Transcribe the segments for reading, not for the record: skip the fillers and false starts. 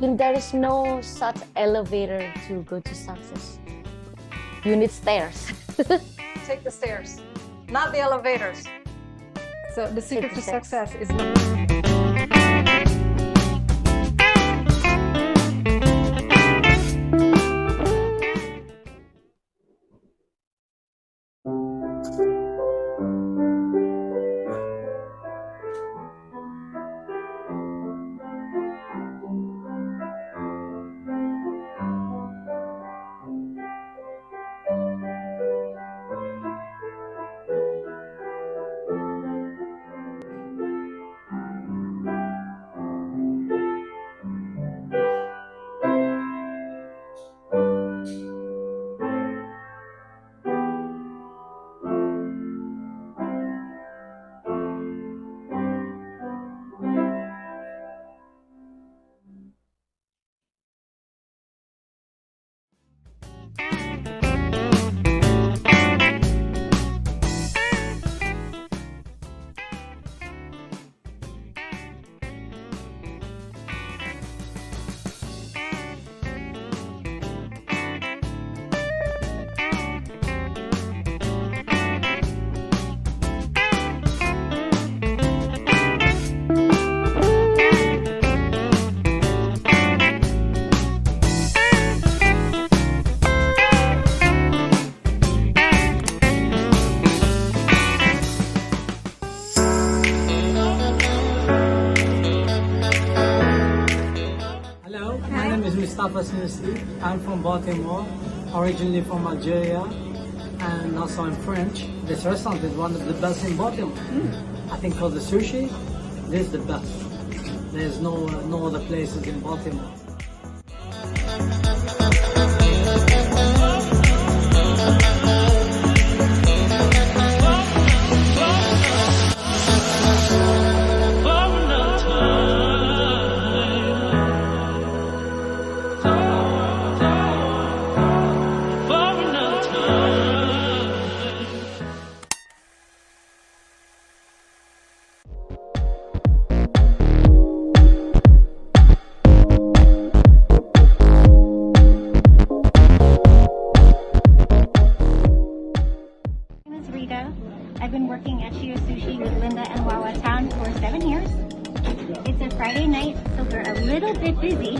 There is no such elevator to go to success. You need stairs. Take the stairs, not the elevators. So the secret to success is I'm from Baltimore, originally from Algeria, and also I'm French. This restaurant is one of the best in Baltimore. I think for the sushi, this is the best. There's no other places in Baltimore. I've been working at Shio Sushi with Linda and Wawa Town for 7 years. It's a Friday night, so we're a little bit busy,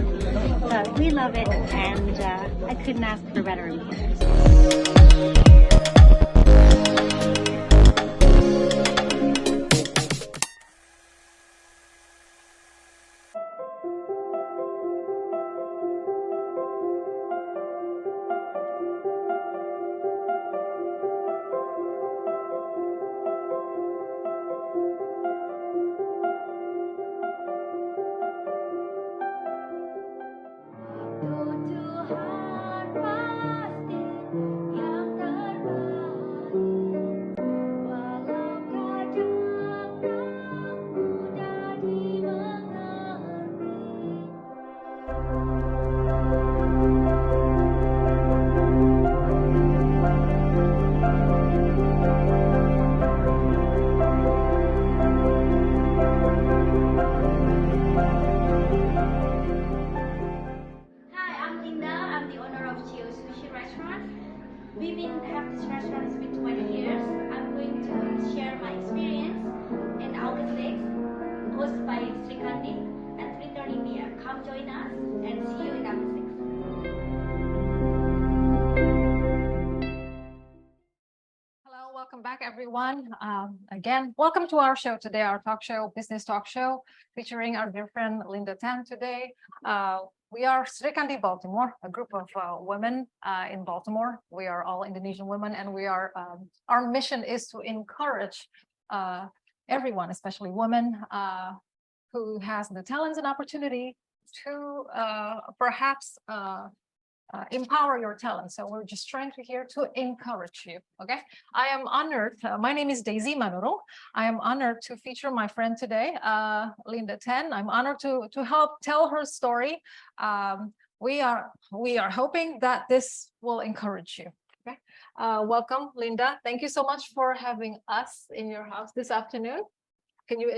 but we love it, and I couldn't ask for better employers. We've been have this restaurant has been 20 years. I'm going to share my experience in Outlet 6, hosted by Srikandi at 3:30 p.m. Come join us and see you in Outlet 6. Hello, welcome back, everyone. Again, welcome to our show today, our talk show, business talk show, featuring our dear friend Linda Tan today. We are Srikandi Baltimore, a group of women in Baltimore. We are all Indonesian women, and we are our mission is to encourage everyone, especially women, who has the talents and opportunity to perhaps empower your talent. So we're just trying to here to encourage you. Okay, I am honored. My name is Daisy Manuro. I am honored to feature my friend today, Linda Tan. I'm honored to help tell her story. We are hoping that this will encourage you. Okay, welcome, Linda. Thank you so much for having us in your house this afternoon. Can you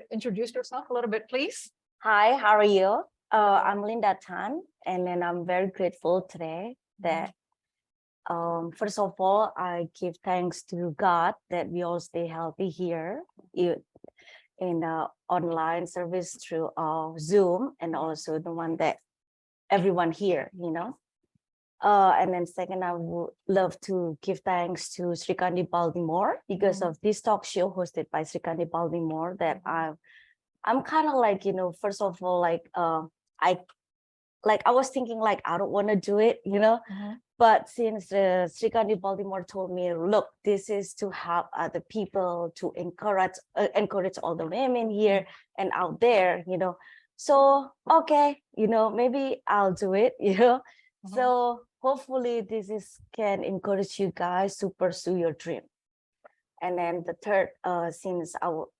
introduce yourself a little bit, please? Hi, how are you? I'm Linda Tan, and then I'm very grateful today that first of all, I give thanks to God that we all stay healthy here in online service through Zoom, and also the one that everyone here, and then second, I would love to give thanks to Srikandi Baltimore because of this talk show hosted by Srikandi Baltimore that I'm kind of like, first of all, I was thinking like, I don't want to do it, but since Srikandi Baltimore told me, look, this is to help other people, to encourage all the women here and out there, so, okay, maybe I'll do it, So hopefully can encourage you guys to pursue your dream. And then the third,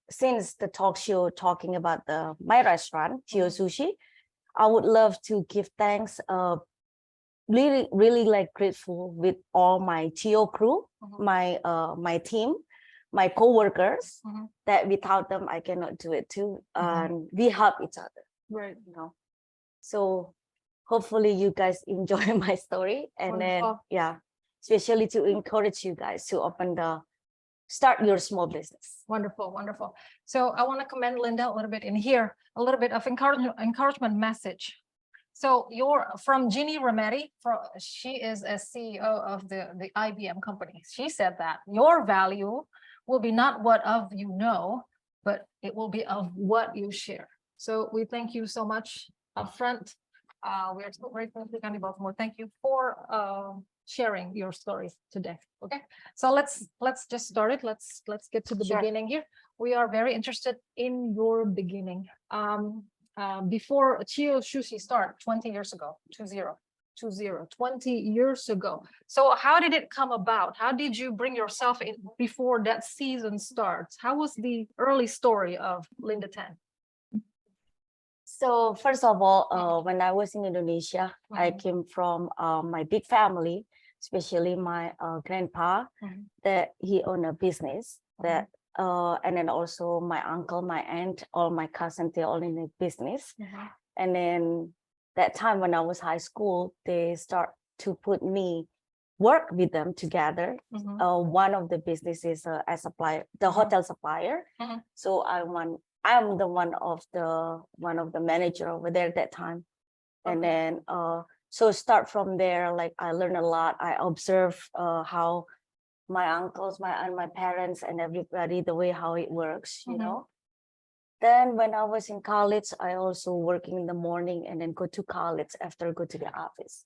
since the talk show talking about my restaurant, Chio Sushi, I would love to give thanks. Really, really like grateful with all my Chio crew, my team, my co-workers. That without them, I cannot do it too. And we help each other, Right. So hopefully you guys enjoy my story, and Wonderful. then especially to encourage you guys to start your small business. Wonderful, wonderful. So I want to commend Linda a little bit in here, a little bit of encouragement message. So you're from Ginny Rametti, she is a CEO of the IBM company. She said that your value will be not what of you know, but it will be of what you share. So we thank you so much upfront. We are so grateful to Srikandi Baltimore. Thank you for sharing your stories today. Okay, so let's just start it. Let's get to the beginning here. We are very interested in your beginning. Before Chio Sushi started 20 years ago, 20 years ago. So how did it come about? How did you bring yourself in before that season starts? How was the early story of Linda Tan? So first of all, when I was in Indonesia, I came from my big family, especially my grandpa, that he owned a business that, and then also my uncle, my aunt, all my cousins, they all in a business. And then that time when I was high school, they start to put me work with them together. One of the businesses as supplier, the hotel supplier. So I'm the one of the manager over there at that time. And then so start from there, like I learned a lot. I observe how my uncles, my aunt, my parents, and everybody, the way how it works, Then when I was in college, I also working in the morning and then go to college after go to the office.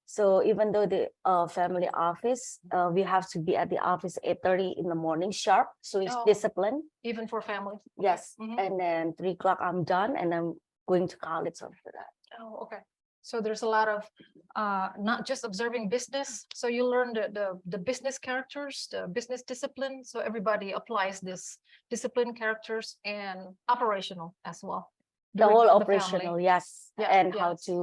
So even though the family office, we have to be at the office 8:30 in the morning sharp. So it's discipline. Even for families? Yes. And then 3 o'clock I'm done and I'm going to college after that. Oh, okay. So there's a lot of not just observing business. So you learn the business characters, the business discipline. So everybody applies this discipline characters and operational as well. The whole operational, yes. Yeah, and how to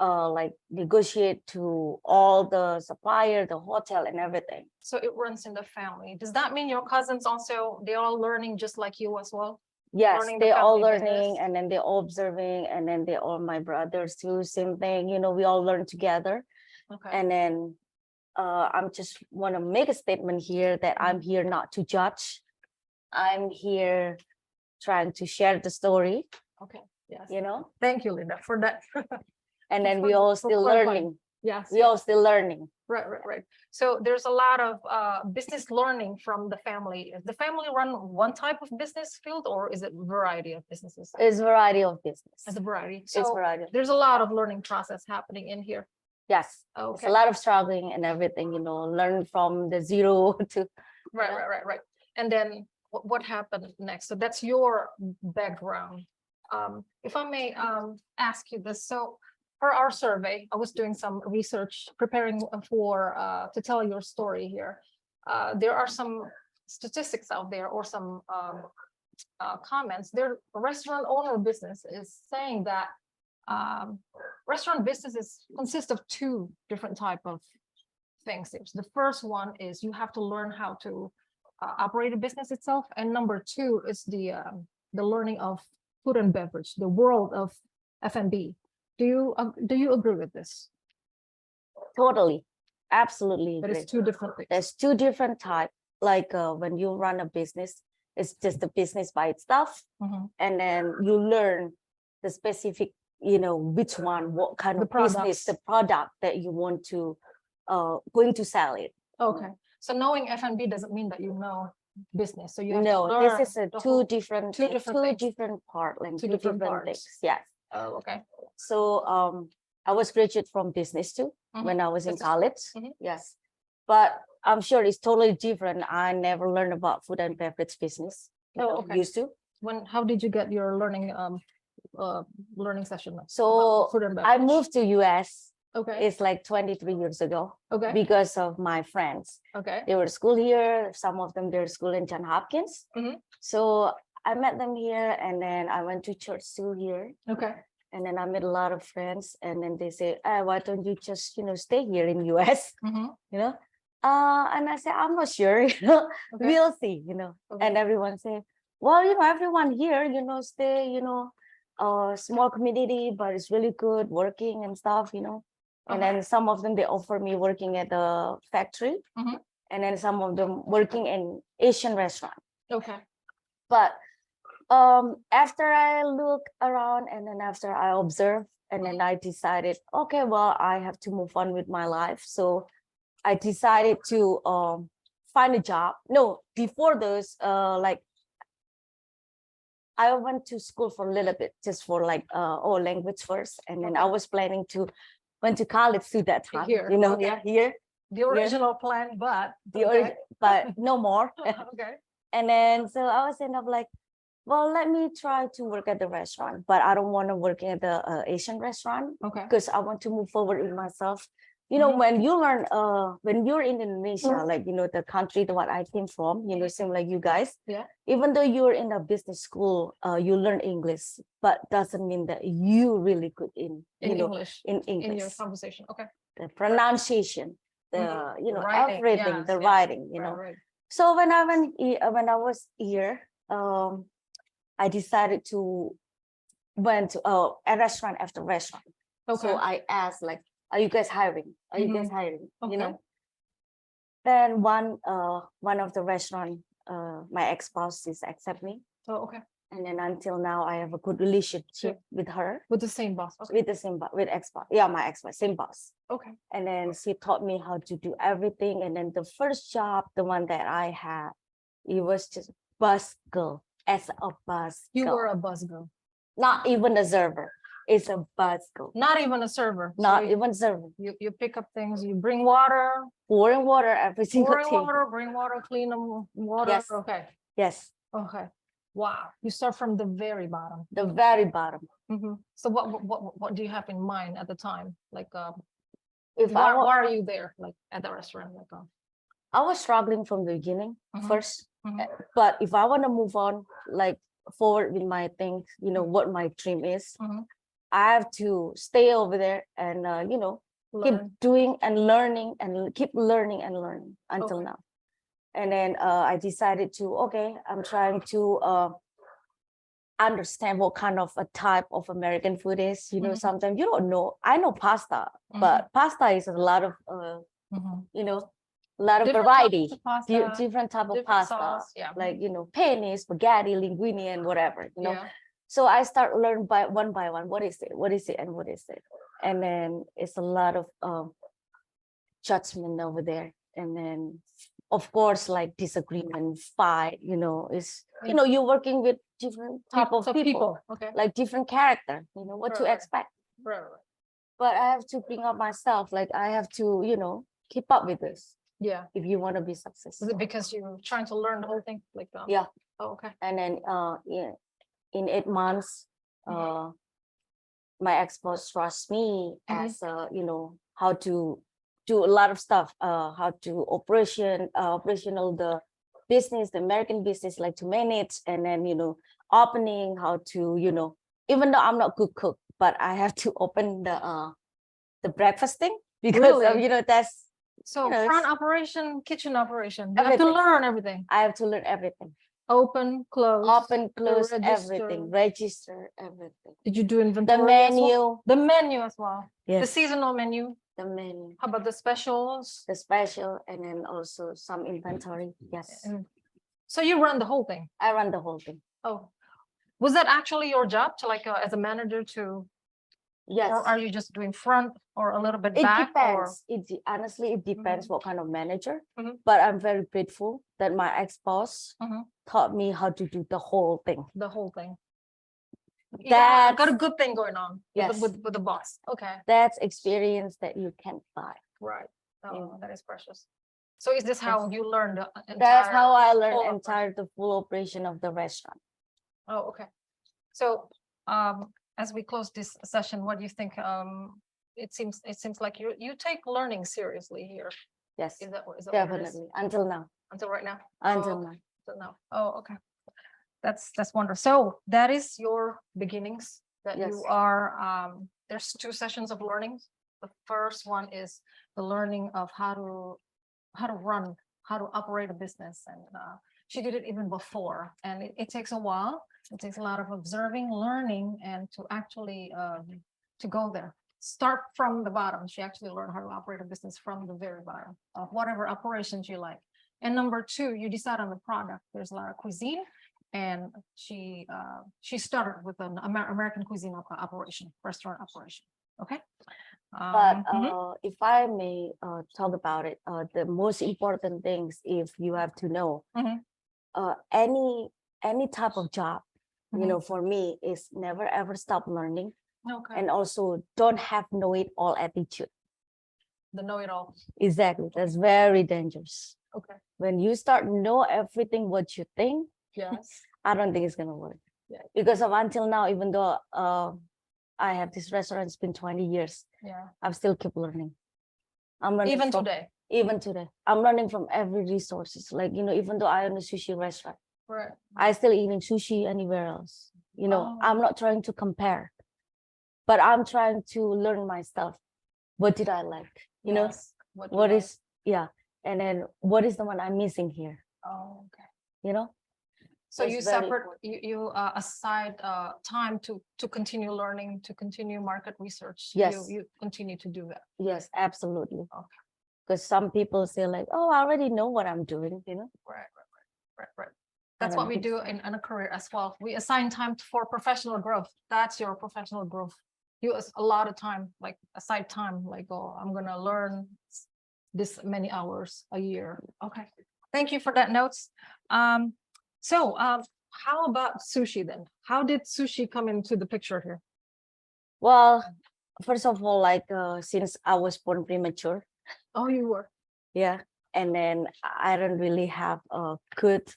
like negotiate to all the supplier, the hotel and everything. So it runs in the family. Does that mean your cousins also, they're all learning just like you as well? Yes, Learning they're all family learning business? and then they're all observing and then they're all my brothers too, same thing, we all learn together. Okay. And then I'm just want to make a statement here that I'm here not to judge. I'm here trying to share the story. Okay. Yes. Thank you, Linda, for that. And then we all still learning. Yes. We all still learning. Right. So there's a lot of business learning from the family. Does the family run one type of business field or is it a variety of businesses? It's variety of business. It's a variety. So it's variety. There's a lot of learning process happening in here. Yes. Okay. It's a lot of struggling and everything, learn from the zero to. Right. And then what happened next? So that's your background. If I may ask you this, so for our survey, I was doing some research preparing for to tell your story here. There are some statistics out there or some comments. Their restaurant owner business is saying that restaurant businesses consist of two different type of things. The first one is you have to learn how to operate a business itself, and number two is the learning of food and beverage, the world of F&B. Do you agree with this? Totally, absolutely That agree. it's two different things. There's two different type. Like when you run a business, it's just the business by itself, Mhm. and then you learn the specific, which one, what kind The of business, products. the product that you want to going to sell it. Okay. So knowing F&B doesn't mean that you know business. So you have to No, learn this is a the two whole- different two different things. part, like Two two different different parts. things. Yes. Oh, okay. So I was graduate from business too Mhm. when I was in Business. college. Mhm. Yes, but I'm sure it's totally different. I never learned about food and beverage business. Oh, okay. Used to. How did you get your learning session? So about food and I beverage? moved to US. Okay. It's like 23 years ago Okay. because of my friends. Okay. They were at school here. Some of them they're school in John Hopkins. Mhm. So I met them here, and then I went to church too here. Okay. And then I met a lot of friends, and then they say, why don't you just, stay here in US, Mhm. And I said, I'm not sure, Okay. we'll see, Okay. and everyone say, well, everyone here, stay, small community, but it's really good working and stuff, and Okay. then some of them, they offer me working at the factory, Mhm. and then some of them working in Asian restaurant. Okay. But after I look around, and then after I observe, and then I decided, okay, well, I have to move on with my life. So I decided to find a job. No, before those, like I went to school for a little bit, just for like language first, and then I Okay. was planning to went to college through that time. Here, okay. Yeah, here The original plan, but but no more. okay. And then so I was end up like, well, let me try to work at the restaurant, but I don't want to work at the Asian restaurant Okay. because I want to move forward with myself. Mhm. When you learn, when you're in Indonesia, like, the country that what I came from, same like you guys, Yeah. even though you're in a business school, you learn English, but doesn't mean that you really good in English. in In your English, conversation. Okay. the pronunciation, the, Writing, everything, yes, the yes. writing, Right. So when I was here, I decided to went to a restaurant after restaurant. Okay. So I asked like, are you guys hiring? Are you guys Mhm. hiring? Okay. Then one of the restaurant, my ex-spouse is accept me. Oh, okay. And then until now I have a good relationship with her, With the same boss. Okay. with the same with ex-boss. Yeah, my ex-boss, same boss. Okay. And then she taught me how to do everything. And then the first job, the one that I had, it was just bus girl, as a bus You girl. were a bus girl. Not even a server. It's a bus girl. Not even a server. So Not even server. you pick up things, you bring water, Pouring water every single pouring table. water, bring water, clean them, water. Yes. Okay. Yes, Okay. Wow. You start from the very bottom. the very bottom. Mhm. So what do you have in mind at the time? Like If why, I, wa- why are you there? Like at the restaurant? Like I was struggling from the beginning Mhm. first, Mhm. but if I want to move on, like forward with my things, what my dream is, Mhm. I have to stay over there and keep learn. doing and learning and keep learning and learning until Okay. now. And then I decided to, okay, I'm trying to understand what kind of a type of American food is. Mhm. Sometimes you don't know. I know pasta, Mhm. but pasta is a lot of Mhm. a lot of Different variety, types of pasta, different type of different pasta, sauce, yeah. like penne, spaghetti, linguine, and whatever. Yeah. So I start learn by one, what is it, and what is it, and then it's a lot of judgment over there, and then of course like disagreement, fight. Is you're working with different type of So people, Okay. like different character. What to Right. expect. Right, right. But I have to bring up myself. Like I have to keep up with this Yeah. if you want to be Is successful. it because you're trying to learn the whole thing? Like Yeah. Oh, okay. And then in 8 months, my ex-boss trusts me as how to do a lot of stuff, how to operational the business, the American business, like to manage, and then opening, how to even though I'm not good cook, but I have to open the breakfast thing because of Really? that's So it's front operation, kitchen operation. You have to everything. learn everything. I have to learn everything. Open, close. Open, close, register. everything, register, everything. Did you do The inventory as well? menu, The menu as well. The yes, seasonal menu. the menu, How about the specials? the special, and then also some inventory. Yes, And so you run the whole thing. I run the whole thing. Oh, was that actually your job to like as a manager to, Yes, or are you just doing front or a little bit it back? Or depends. Honestly, it depends what kind of manager. Mhm. But I'm very grateful that my ex-boss Mhm. taught me how to do the whole thing. the whole thing? You That's got a good thing going on yes, with the boss. Okay, that's experience that you can't buy. right. Oh, Yeah. that is precious. So is this how you learned the That's how I full learned operation? entire the full operation of the restaurant. Oh, okay. So as we close this session, what do you think? It seems like you take learning seriously here. Yes, Is that what it is? definitely. Until now. Until right now? Until Oh, now. until now. Oh, okay. That's wonderful. So that is your beginnings that Yes. you are there's 2 sessions of learning. The first one is the learning of how to run, how to operate a business. And she did it even before. And it takes a while. It takes a lot of observing, learning, and to actually to go there. Start from the bottom. She actually learned how to operate a business from the very bottom of whatever operations you like. And number 2, you decide on the product. There's a lot of cuisine. And she started with an American cuisine operation, restaurant operation. Okay. But Mhm. if I may talk about it, the most important things, if you have to know, Mhm. Any type of job, you Mhm. know, for me is never ever stop learning, Okay. and also don't have know it all attitude. The know-it-all. Exactly, that's very dangerous. Okay. When you start know everything what you think, Yes. I don't think it's gonna work. Yeah. Because of until now, even though I have this restaurant, it's been 20 years, Yeah. I'm still keep learning. I'm learning Even from, today. even today. I'm learning from every resources. Like, you know, even though I own a sushi restaurant, Right. I still eating sushi anywhere else. You know, Oh. I'm not trying to compare, but I'm trying to learn my stuff. What did I like? You know, Yes. What what you is, yeah. And then what is the one I'm missing here? like. Oh, okay. You know? So That's you very separate, important. you aside time to continue learning, to continue market research. Yes. You continue to do that. Yes, absolutely. Okay. Because some people say like, oh, I already know what I'm doing, you know? Right. I That's don't what we think do so. in a career as well. We assign time for professional growth. That's your professional growth. You a lot of time, like aside time, like, oh, I'm gonna learn this many hours a year. Okay. Thank you for that notes. How about sushi then? How did sushi come into the picture here? Well, first of all, like since I was born premature, Oh, you were. yeah, and then I don't really have a good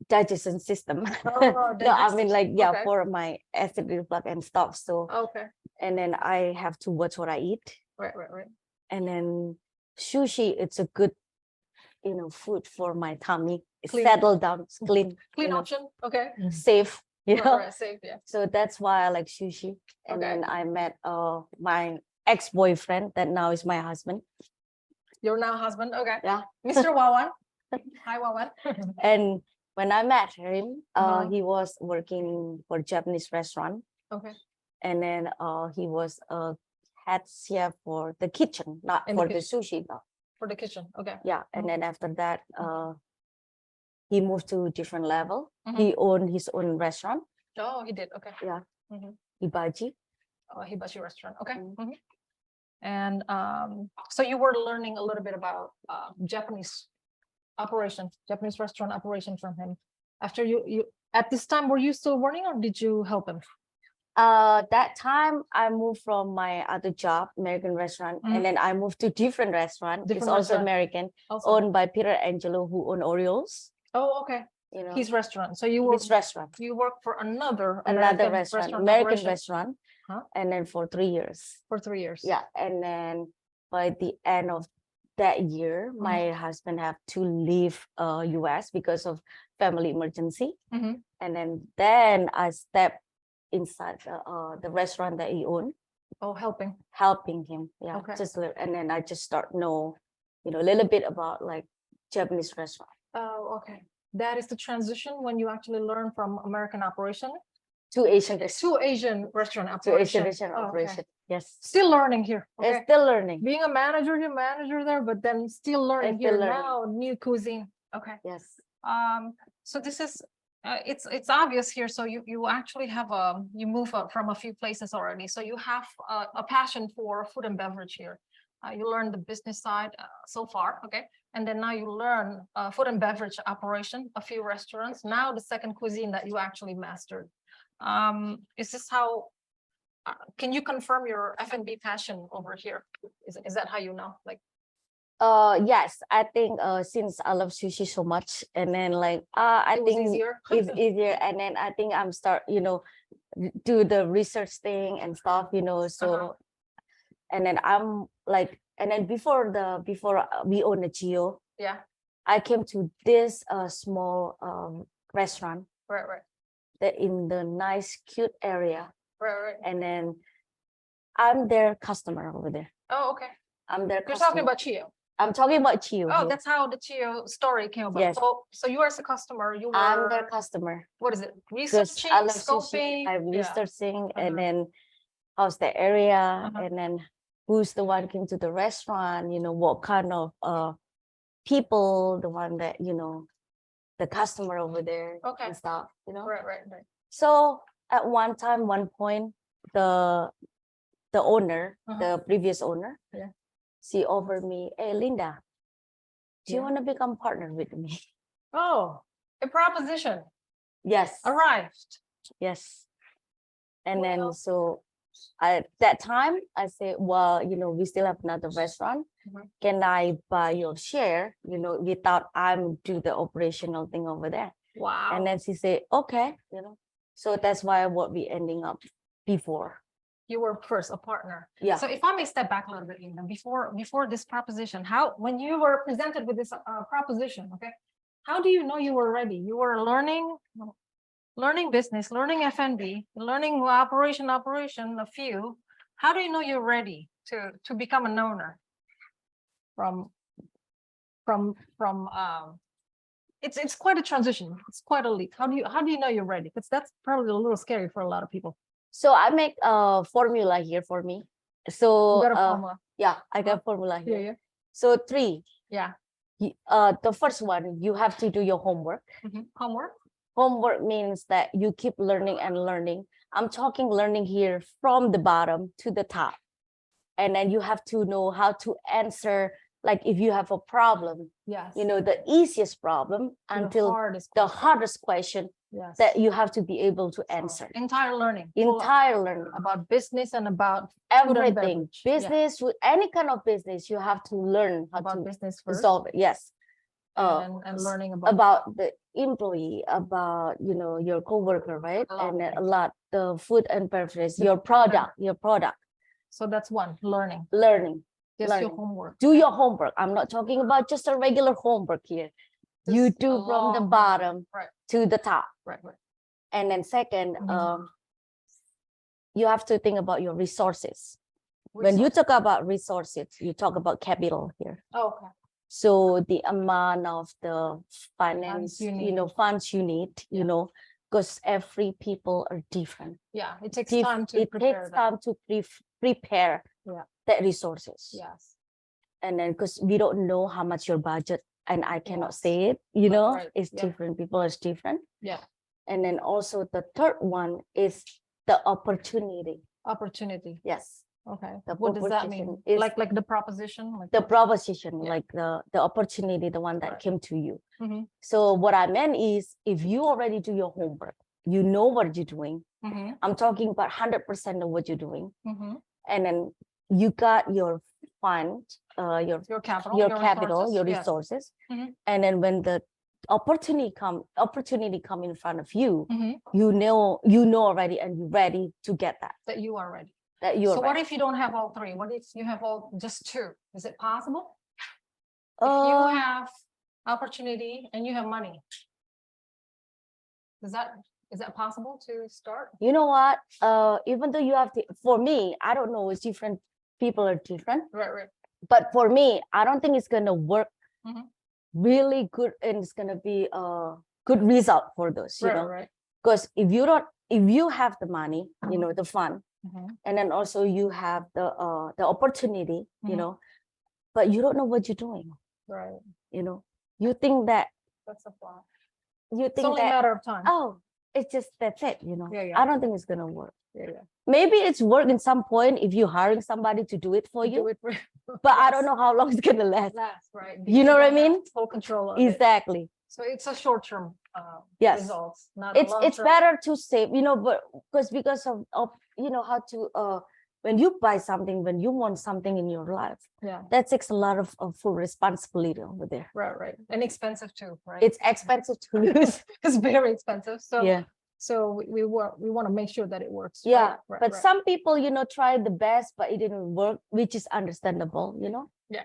digestion system. Oh, No, I mean digestive. like, yeah, Okay. for my acid reflux and stuff. So, Okay. and then I have to watch what I eat. Right. And then sushi, it's a good, you know, food for my tummy. It's Clean. settled down, it's clean, Clean you know, option. Okay. safe, you know. Right, safe, yeah. So that's why I like sushi. And Okay. then I met my ex-boyfriend that now is my husband. Your now husband. Okay. Yeah. Mr. Wawan. Hi, Wawan. And when I met him, Uh-huh. he was working for Japanese restaurant. Okay. And then he was a head chef for the kitchen, not In the for the sushi though. For the kitchen. Okay. Yeah. And Mhm. then after that, he moved to a different level. Mhm. He owned his own restaurant, Oh, he did. Okay. Yeah. Mhm. Hibachi. Hibachi restaurant. Okay. Mhm. Mhm. And so you were learning a little bit about Japanese Japanese restaurant operation from him. After you at this time, were you still learning or did you help him? That time I moved from my other job, American restaurant, Mhm. and then I moved to different restaurant. It's Different also restaurant. American, Also. owned by Peter Angelo, who own Oreos. Oh, okay. You know, His restaurant. So you were his restaurant, you work for another another American restaurant, American operation restaurant, Huh? and then for 3 years. for 3 years. Yeah, and then by the end of that year, my husband have to leave US because of family emergency, Mhm. and then I stepped inside the restaurant that he owned, Oh, helping. helping him. Yeah, Okay. and then I just start know, you know, a little bit about like Japanese restaurant. Oh, okay. that is the transition when you actually learn from American operation To Asian restaurant. to Asian restaurant To operation. Asian restaurant Oh, okay. operation. Yes. Still learning here. Okay. It's still learning. Being a manager, you're manager there, but then still learning Still here learning. now, new cuisine. Okay. Yes. So this is it's obvious here. So you actually have you move up from a few places already. So you have a passion for food and beverage here. You learn the business side so far, okay, and then now you learn food and beverage operation, a few restaurants. Now the second cuisine that you actually mastered. Is this how? Can you confirm your F&B passion over here? Is that how you know? Like, Yes, I think since I love sushi so much, and then like I it was think easier. it's easier, and then I think I'm start do the research thing and stuff, so and then I'm like, and then before we own a Geo, Yeah. I came to this small restaurant Right. that in the nice cute area, Right. and then I'm their customer over there. Oh, okay. I'm their You're customer. talking about Chio. I'm talking about Geo. Oh, here. that's how the Chio story came about. Yes. So you as a customer, you I'm their were, customer. what is it? Because Researching, I love sushi, scoping. I'm Yeah. researching, Uh-huh. and then how's the area, Uh-huh. and then who's the one came to the restaurant, what kind of people, the one that the customer over there, Okay. and stuff, Right. So at one point, the owner, the previous owner, Yeah. she offered me, hey Linda, do you Yeah. want to become partner with me? Oh, a proposition Yes. arrived. Yes. And Well- then so at that time I said, well, we still have another restaurant. Mhm. Can I buy your share, without I'm do the operational thing over there? Wow. And then she said, okay, So that's why what we ending up before. You were first a partner. Yeah. So if I may step back a little bit, Linda, before this proposition, when you were presented with this proposition, okay, how do you know you were ready? You were learning business, learning F&B, learning operation, a few. How do you know you're ready to become an owner? It's quite a transition. It's quite a leap. How do you know you're ready? Because that's probably a little scary for a lot of people. So I make a formula here for me. So You got a formula. yeah, I got formula here. Yeah. So 3. Yeah. The first one, you have to do your homework. Homework. Homework means that you keep learning and learning. I'm talking learning here from the bottom to the top. And then you have to know how to answer, like if you have a problem, Yes. the easiest problem until the hardest question Yes. that you have to be able to So, answer. entire learning. Entire learning. About business and about food and Everything. beverage. Yeah. Business, with any kind of business, you have to learn how About to business first. solve it. Yes. And learning about the employee, about your coworker, right? A lot And of then a things. lot the food and beverage, The your product. So that's one, learning. Learning. Just Learning. your homework. Do your homework. I'm not talking about just a regular homework here. You Just do a from the long- bottom Right. to the top. Right. And then second, Mhm. you have to think about your resources. When you talk about resources, you talk about capital here. Oh, okay. So the amount of the finance, Funds you need. funds you need, because every people are different. Yeah, it takes Dif- time to it prepare takes that. time to prepare Yeah. the resources. Yes. And then because we don't know how much your budget, and I cannot Yes. say it, Right. it's Yeah. different. People are different. Yeah. And then also the third one is the opportunity. Opportunity. Yes. Okay. The What does that proposition mean? is- Like the proposition? Like The proposition, Yeah. like the opportunity, the one that Right. came to you. Mhm. So what I meant is, if you already do your homework, you know what you're doing. Mhm. I'm talking about 100% of what you're doing. Mhm. And then you got your fund, Your capital. your capital, resources. your Yes. resources. Mhm. And then when the opportunity come in front of you, Mhm. you know already, and you're ready to get that. That you are ready. That you're So what ready. if you don't have all three? What if you have just two? Is it possible? If you have opportunity and you have money, is that possible to start? You know what? Even though you have to, for me, I don't know, it's different. People are different. Right. But for me, I don't think it's gonna work Mhm. really good, and it's gonna be a good result for those, you know. Right. Because if you have the money, you know, the fun, Mhm. and then also you have the opportunity, you Mhm. know, but you don't know what you're doing, Right. you know. You think that That's a flaw. you It's think only a that matter of time. oh, it's just that's it, you know. Yeah. I don't think it's gonna work. Yeah. Maybe it's work in some point if you're hiring somebody to do it for To you, do it for- but I don't Yes. know how long it's gonna last. Last, right? You know what I don't have mean? Full control of it. Exactly. So it's a short-term Yes. results, not It's a long-term. better to save, you know, but because of you know how to when you buy something, when you want something in your life, Yeah. that takes a lot of full responsibility over there. Right. And expensive too, right? It's expensive to lose. It's very expensive. So Yeah. So we want to make sure that it works. Yeah. Right, But right. some people, you know, try the best, but it didn't work, which is understandable, you know. Yeah.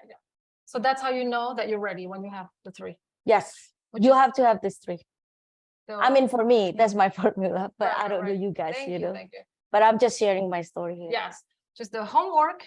So that's how you know that you're ready when you have the three. Yes. Which You is- have to have these three. So, I mean, for me, that's my formula, but Right, I don't know right. you guys, thank you know. Thank you. But I'm just sharing my story here. Yes, just the homework,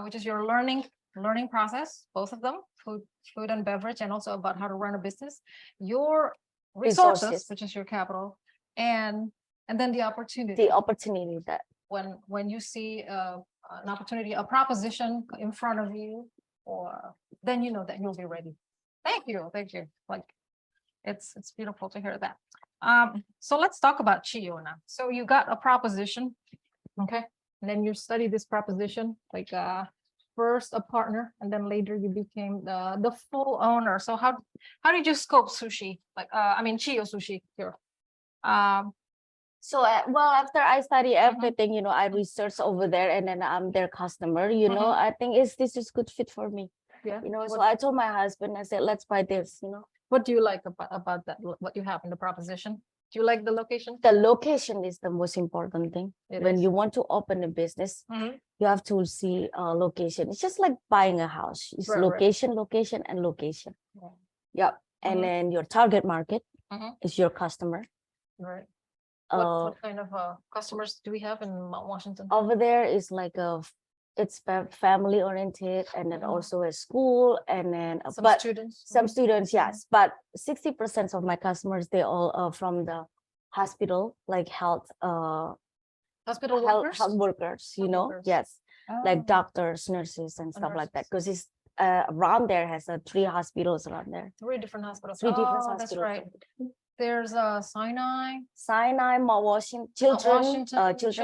which is your learning process, both of them, food and beverage, and also about how to run a business. Your resources, which is your capital, and then the opportunity. The opportunity that When you see an opportunity, a proposition in front of you, or then you know that you'll be ready. Thank you. Like it's beautiful to hear that. So let's talk about Chio now. So you got a proposition, okay, and then you study this proposition, like first a partner, and then later you became the full owner. So how did you scope sushi? Like I mean Chio Sushi here. So well, after I study everything, you know, I research over there, and then I'm their customer, you know. I think this is good fit for me. Yeah. You know, so I told my husband, I said, let's buy this, you know. What do you like about that? What you have in the proposition? Do you like the location? The location is the most important thing. When is. you want to open a business, you have to see a location. It's just like buying a house. It's Right. location, and location. Yeah. Yep. And then your target market is your customer. Right. What kind of customers do we have in Mount Washington? Over there is like it's family oriented, and then also a school, and then some students, yes, but 60% of my customers, they all are from the hospital, like health workers, you know. Yes. Like doctors, nurses, and stuff like that, because it's around there has 3 hospitals around there. 3 different hospitals. 3 different hospitals. That's right. There's Sinai, Mount Washington, Children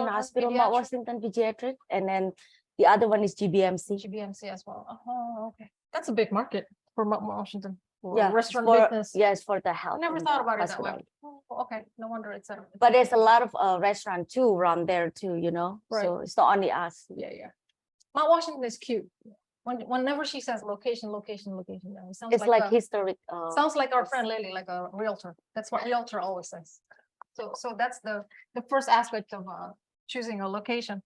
Hospital, Mount Washington Pediatric, and then the other one is GBMC as well. Oh, okay. That's a big market for Mount Washington. Yeah, restaurant business. Yes, for the health. I never thought about it that way. Oh, okay, no wonder it's a. But there's a lot of restaurant too around there too, you know. Right. So it's not only us. Yeah. Mount Washington is cute. Whenever she says location, it sounds it's like historic. Sounds like our friend Lily, like a realtor. That's what realtor always says. So that's the first aspect of choosing a location.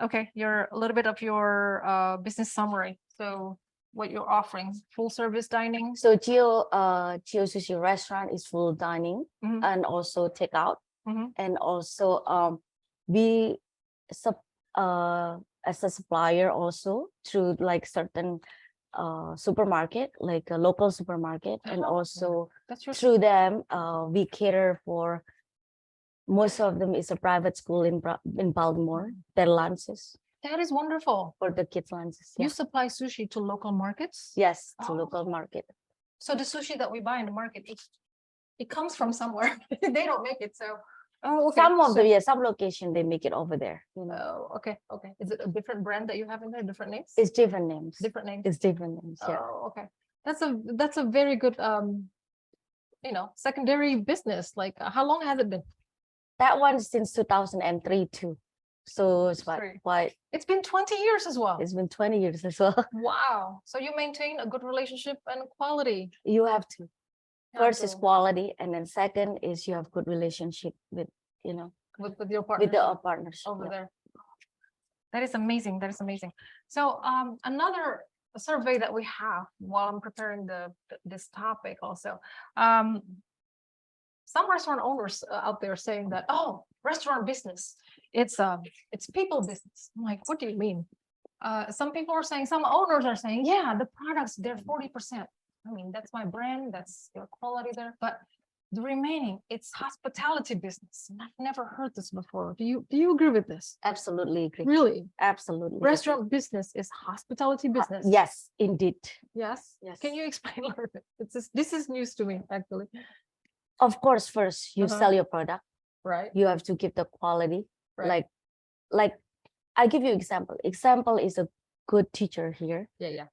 Okay, a little bit of your business summary. So what you're offering, full service dining. So Chio Sushi restaurant is full dining and also takeout, and also we as a supplier also through like certain supermarket, like a local supermarket, and also through them we cater for, most of them is a private school in Baltimore, their lunches. That is wonderful. For the kids' lunches. You supply sushi to local markets? Yes, to local market. So the sushi that we buy in the market, it comes from somewhere. They don't make it, so. Oh, okay. Some location they make it over there. You know. Oh, okay. Is it a different brand that you have in there? Different names? It's different names. It's different names. Yeah. Oh, okay. That's a very good secondary business. Like how long has it been? That one since 2003 too. So it's quite. It's been 20 years as well. It's been 20 years as well. Wow. So you maintain a good relationship and quality. You have to. First is quality, and then second is you have good relationship with, you know, with your partners. With the partners over there. That is amazing. So another survey that we have while I'm preparing this topic also, some restaurant owners out there saying that, oh, restaurant business, it's people business. I'm like, what do you mean? Some people are saying, some owners are saying, yeah, the products, they're 40%. I mean, that's my brand, that's your quality there, but the remaining, it's hospitality business. And I've never heard this before. Do you agree with this? Absolutely agree. Really? Absolutely agree. Restaurant business is hospitality business. Yes, indeed. Yes. Yes. Can you explain a little bit? This is news to me, actually. Of course, first you Uh-huh. sell your product. Right. You have to give the quality. Right. Like I give you example. Example is a good teacher here. Yeah.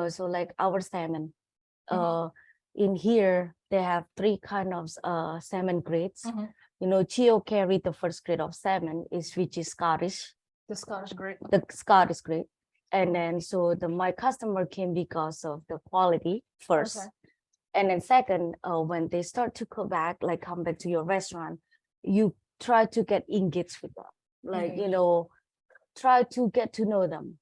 So like our salmon. Mhm. In here they have 3 kind of salmon grades. Mhm. Chio carried the first grade of salmon which is Scottish. The Scottish great. The Scottish grade. And then so my customer came because of the quality first. Okay. And then second, when they start to come back to your restaurant, you try to get engaged with them. Like, Engaged. Try to get to know them,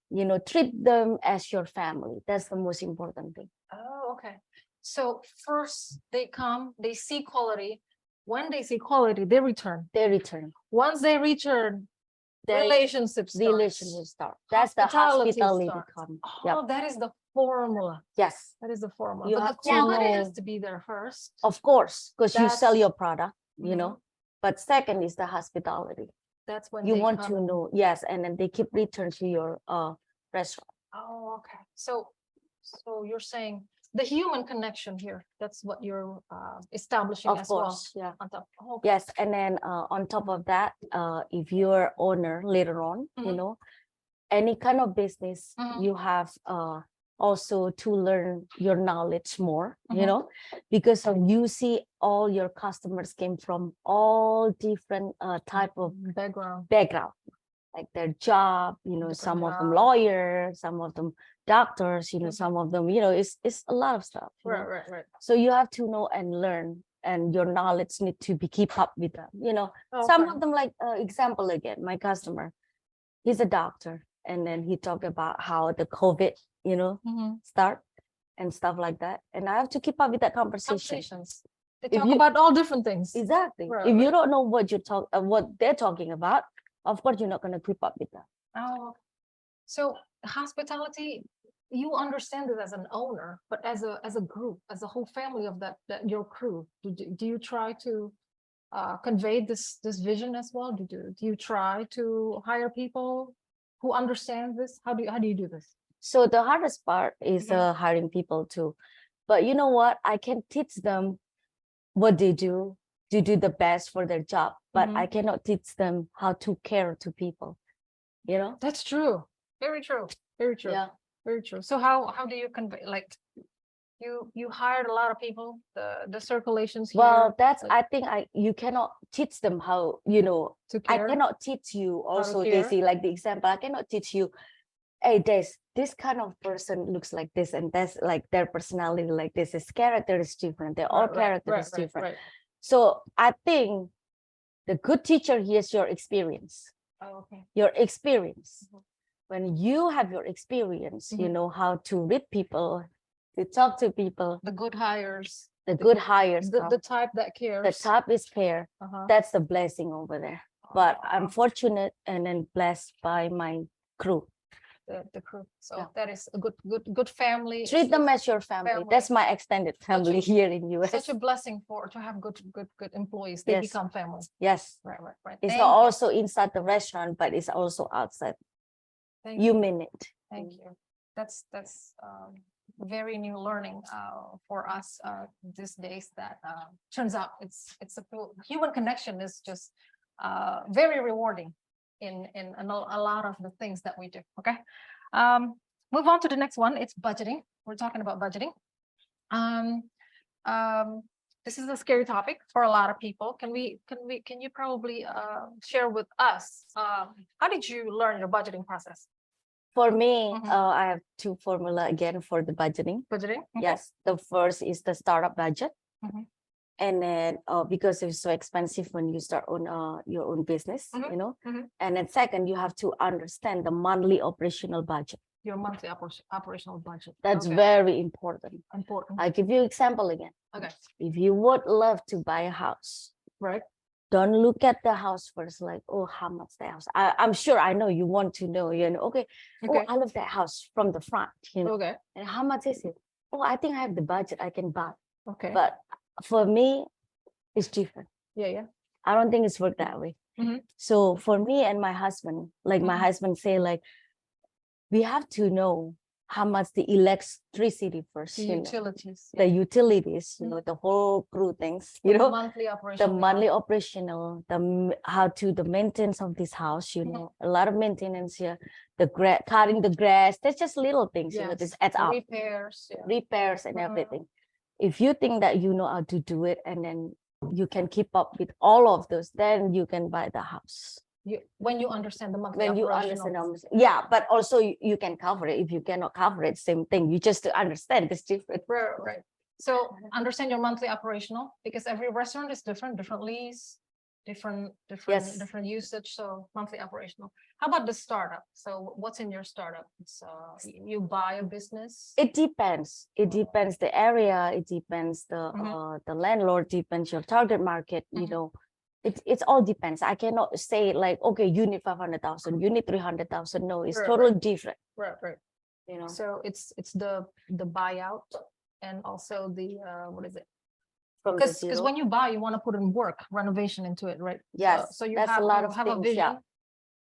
treat them as your family. That's the most important thing. Oh, okay. So first they come, they see quality. When they see quality, they return. They return. Once they return, Their relationships start. relationship start. That's the Hospitality hospitality starts. come. Oh, Yep. that is the formula. Yes, That is the formula. You But have the to quality has know- to be there first. of course, because you sell That's- your product, Mhm. But second is the hospitality. That's when You they want come. to know, yes, and then they keep return to your restaurant. Oh, okay. So you're saying the human connection here, that's what you're establishing Of as well. course, yeah. On top. Oh, okay. Yes, and then on top of that, if you're owner later on, Mhm. any kind of business, Mhm. you have also to learn your knowledge more, Mhm. because you see all your customers came from all different type of Background. background, like their job, Different some of them job. lawyers, some of them doctors, some of them, it's a lot of stuff. Right. So you have to know and learn, and your knowledge need to be keep up with them. Okay. Some of them, like example again, my customer, he's a doctor, and then he talked about how the COVID, Mhm. start and stuff like that, and I have to keep up with that conversation. Conversations. They If talk you- about all different things. Exactly. Right, If you right. don't know what they're talking about, of course you're not going to keep up with that. Oh, so hospitality, you understand it as an owner, but as a group, as a whole family of that your crew, do you try to convey this vision as well? Do you try to hire people who understand this? How do you do this? So the hardest part is Mhm. hiring people too. But you know what? I can teach them what they do to do the best for their job, but I Mhm. cannot teach them how to care to people. That's true. Very true. Very true. Yeah. Very true. So how do you convey, like, you hired a lot of people, the circulations here? Well, that's like, I think you cannot teach them how, to I care. cannot teach you also, care. Daisy, like the example, I cannot teach you, hey, this kind of person looks like this, and that's like their personality like this. His character is different. Their all character is different. Right. So I think the good teacher here is your experience. Oh, okay. Your experience. Mhm. When you have your experience, you Mhm. know how to read people, to talk to people, The good hires, the good hires, the type that cares. the top is fair. Uh-huh. That's the blessing over there. But I'm Oh, fortunate and then blessed by my crew. the crew. So Yeah. that is a good family. Treat It's them as your family. family. That's my extended family here in US. such a blessing to have good employees. They Yes. become family. Yes. Right. It's Thank not you. also inside the restaurant, but it's also outside. Thank You mean it. Thank you. That's very new learning for us these days. That turns out it's human connection is just very rewarding in a lot of the things that we do. Okay, move on to the next one. It's budgeting. We're talking about budgeting. This is a scary topic for a lot of people. Can you probably share with us how did you learn your budgeting process? For me, Mhm. I have 2 formula again for the budgeting. Budgeting? Okay. Yes, the first is the startup budget. Mhm. And then because it's so expensive when you start on your own business, Mhm. And then second, you have to understand the monthly operational budget. Your monthly operational budget. That's Okay. very important. Important. I'll give you example again. Okay. If you would love to buy a house, Right. don't look at the house first, like, oh, how much the house? I'm sure I know you want to know, okay, oh, Okay. I love that house from the front, Okay. and how much is it? oh, I think I have the budget, I can buy. Okay. But for me, it's different. Yeah. I don't think it's worked that way. Mhm. So for me and my husband, like my Mhm. husband say, like, we have to know how much the electricity first, The you know, utilities. the utilities, you know, the whole crew things, you The know, monthly the operation. monthly operational, how to the maintenance of this house, you know, a lot of maintenance here, the cutting the grass, there's just little things, you know, this adds up, Repairs. Yeah. repairs and Mhm. everything. If you think that you know how to do it and then you can keep up with all of those, then you can buy the house. When you understand the monthly When you operational. understand, yeah, but also you can cover it. If you cannot cover it, same thing. You just to understand it's different. Right. So understand your monthly operational, because every restaurant is different lease, different Yes. different usage. So monthly operational. How about the startup? So what's in your startup? It's you buy a business. It depends. It depends the area. It depends Mhm. the landlord. Depends your target market. You Mhm. know, it's all depends. I cannot say like, okay, you need 500,000, you need 300,000. No, it's Right, totally right. different. Right. You know, So it's the buyout and also the what is it? from the Because zero. when you buy, you want to put in work, renovation into it, right? Yes, So you that's have a lot to of have a things. vision. Yeah,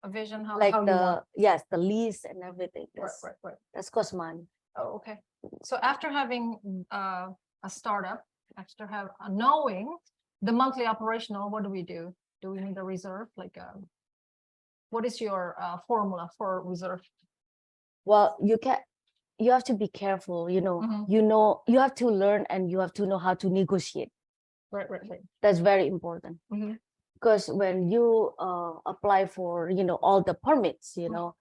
A vision how like you want. yes, the lease and everything. Right. That's cost money. Oh, okay. So after having a startup, knowing the monthly operational, what do we do? Do we need a reserve? Like, what is your formula for reserve? Well, you have to be careful. You know, Mhm. you have to learn and you have to know how to negotiate. Right. That's very important. Mhm. Because when you apply for, you know, all the permits, you know,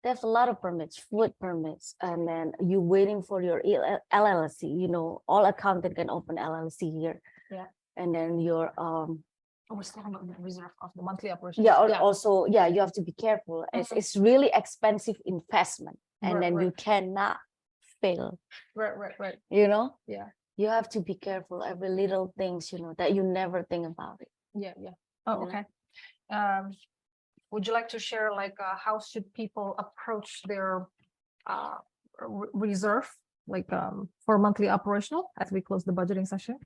there's a lot of permits, food permits, and then you waiting for your LLC, you know, all accountant can open LLC here. Yeah. And then your We're still on the reserve of the monthly operation. also, yeah, you have to be careful. It's really expensive investment, and Right, then you right. cannot fail. Right. You know, Yeah. you have to be careful every little things, you know, that you never think about it. Yeah. Oh, You know? okay. Would you like to share like how should people approach their reserve, like for monthly operational as we close the budgeting session?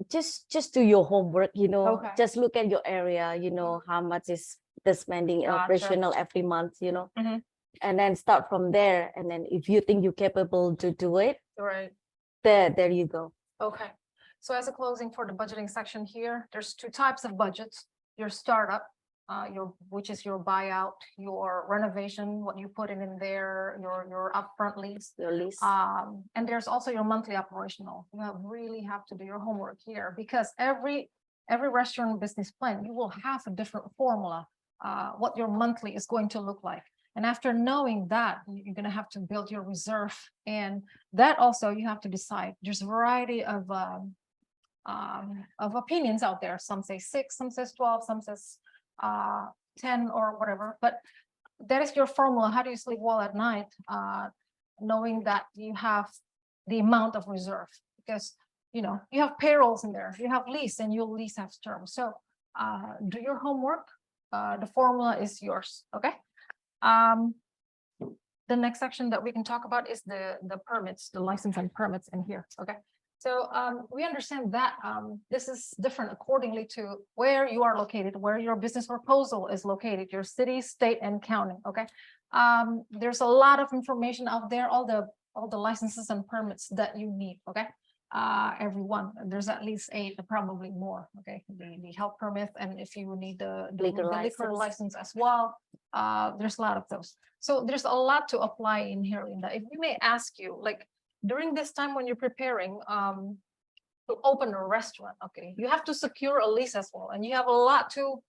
Just do your homework, you know. Okay. Just look at your area, you know, how much is the spending in Gotcha. operational every month, you know. Mhm. And then start from there, and then if you think you're capable to do it, Right. there you go. Okay. So as a closing for the budgeting section here, there's two types of budgets. Your startup, which is your buyout, your renovation, what you put in there, your upfront lease. Your lease. And there's also your monthly operational. You really have to do your homework here, because every restaurant business plan, you will have a different formula, what your monthly is going to look like. And after knowing that, you're going to have to build your reserve. And that also you have to decide. There's a variety of opinions out there. Some say 6, some says 12, some says 10 or whatever. But that is your formula. How do you sleep well at night? Knowing that you have the amount of reserve, because you know you have payrolls in there, you have lease, and your lease has terms. So do your homework. The formula is yours. Okay. The next section that we can talk about is the permits, the license and permits in here. Okay. So we understand that this is different accordingly to where you are located, where your business proposal is located, your city, state, and county. Okay. There's a lot of information out there, all the licenses and permits that you need. Okay. Everyone, there's at least 8, probably more. Okay. The health permit, and if you need the liquor license as well, there's a lot of those. So there's a lot to apply in here, Linda. If we may ask you, like, during this time when you're preparing to open a restaurant, okay, you have to secure a lease as well, and you have a lot to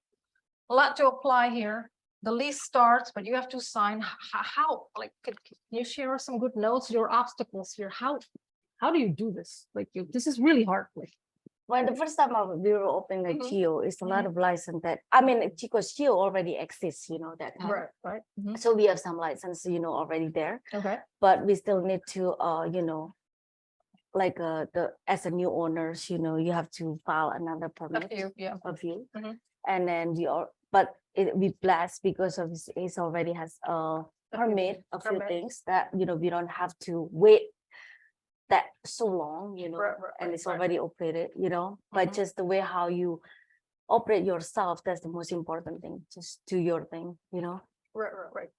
apply here. The lease starts, but you have to sign. How like, can you share some good notes, your obstacles here? How do you do this? Like, this is really hard. Like, When the first time we were opening a Geo, it's a lot of license that, I mean, Chico's Geo already exists, you know, that time. right. So we have some license, you know, already there. Okay. But we still need to, you know, like as a new owners, you know, you have to file another permit. A few. And then we blessed because of it's already has permit a few Permit. things that, you know, we don't have to wait that so long, you know, Right, and right, it's right. already operated, you know, but Mhm. just the way how you operate yourself, that's the most important thing. Just do your thing, you know. Right.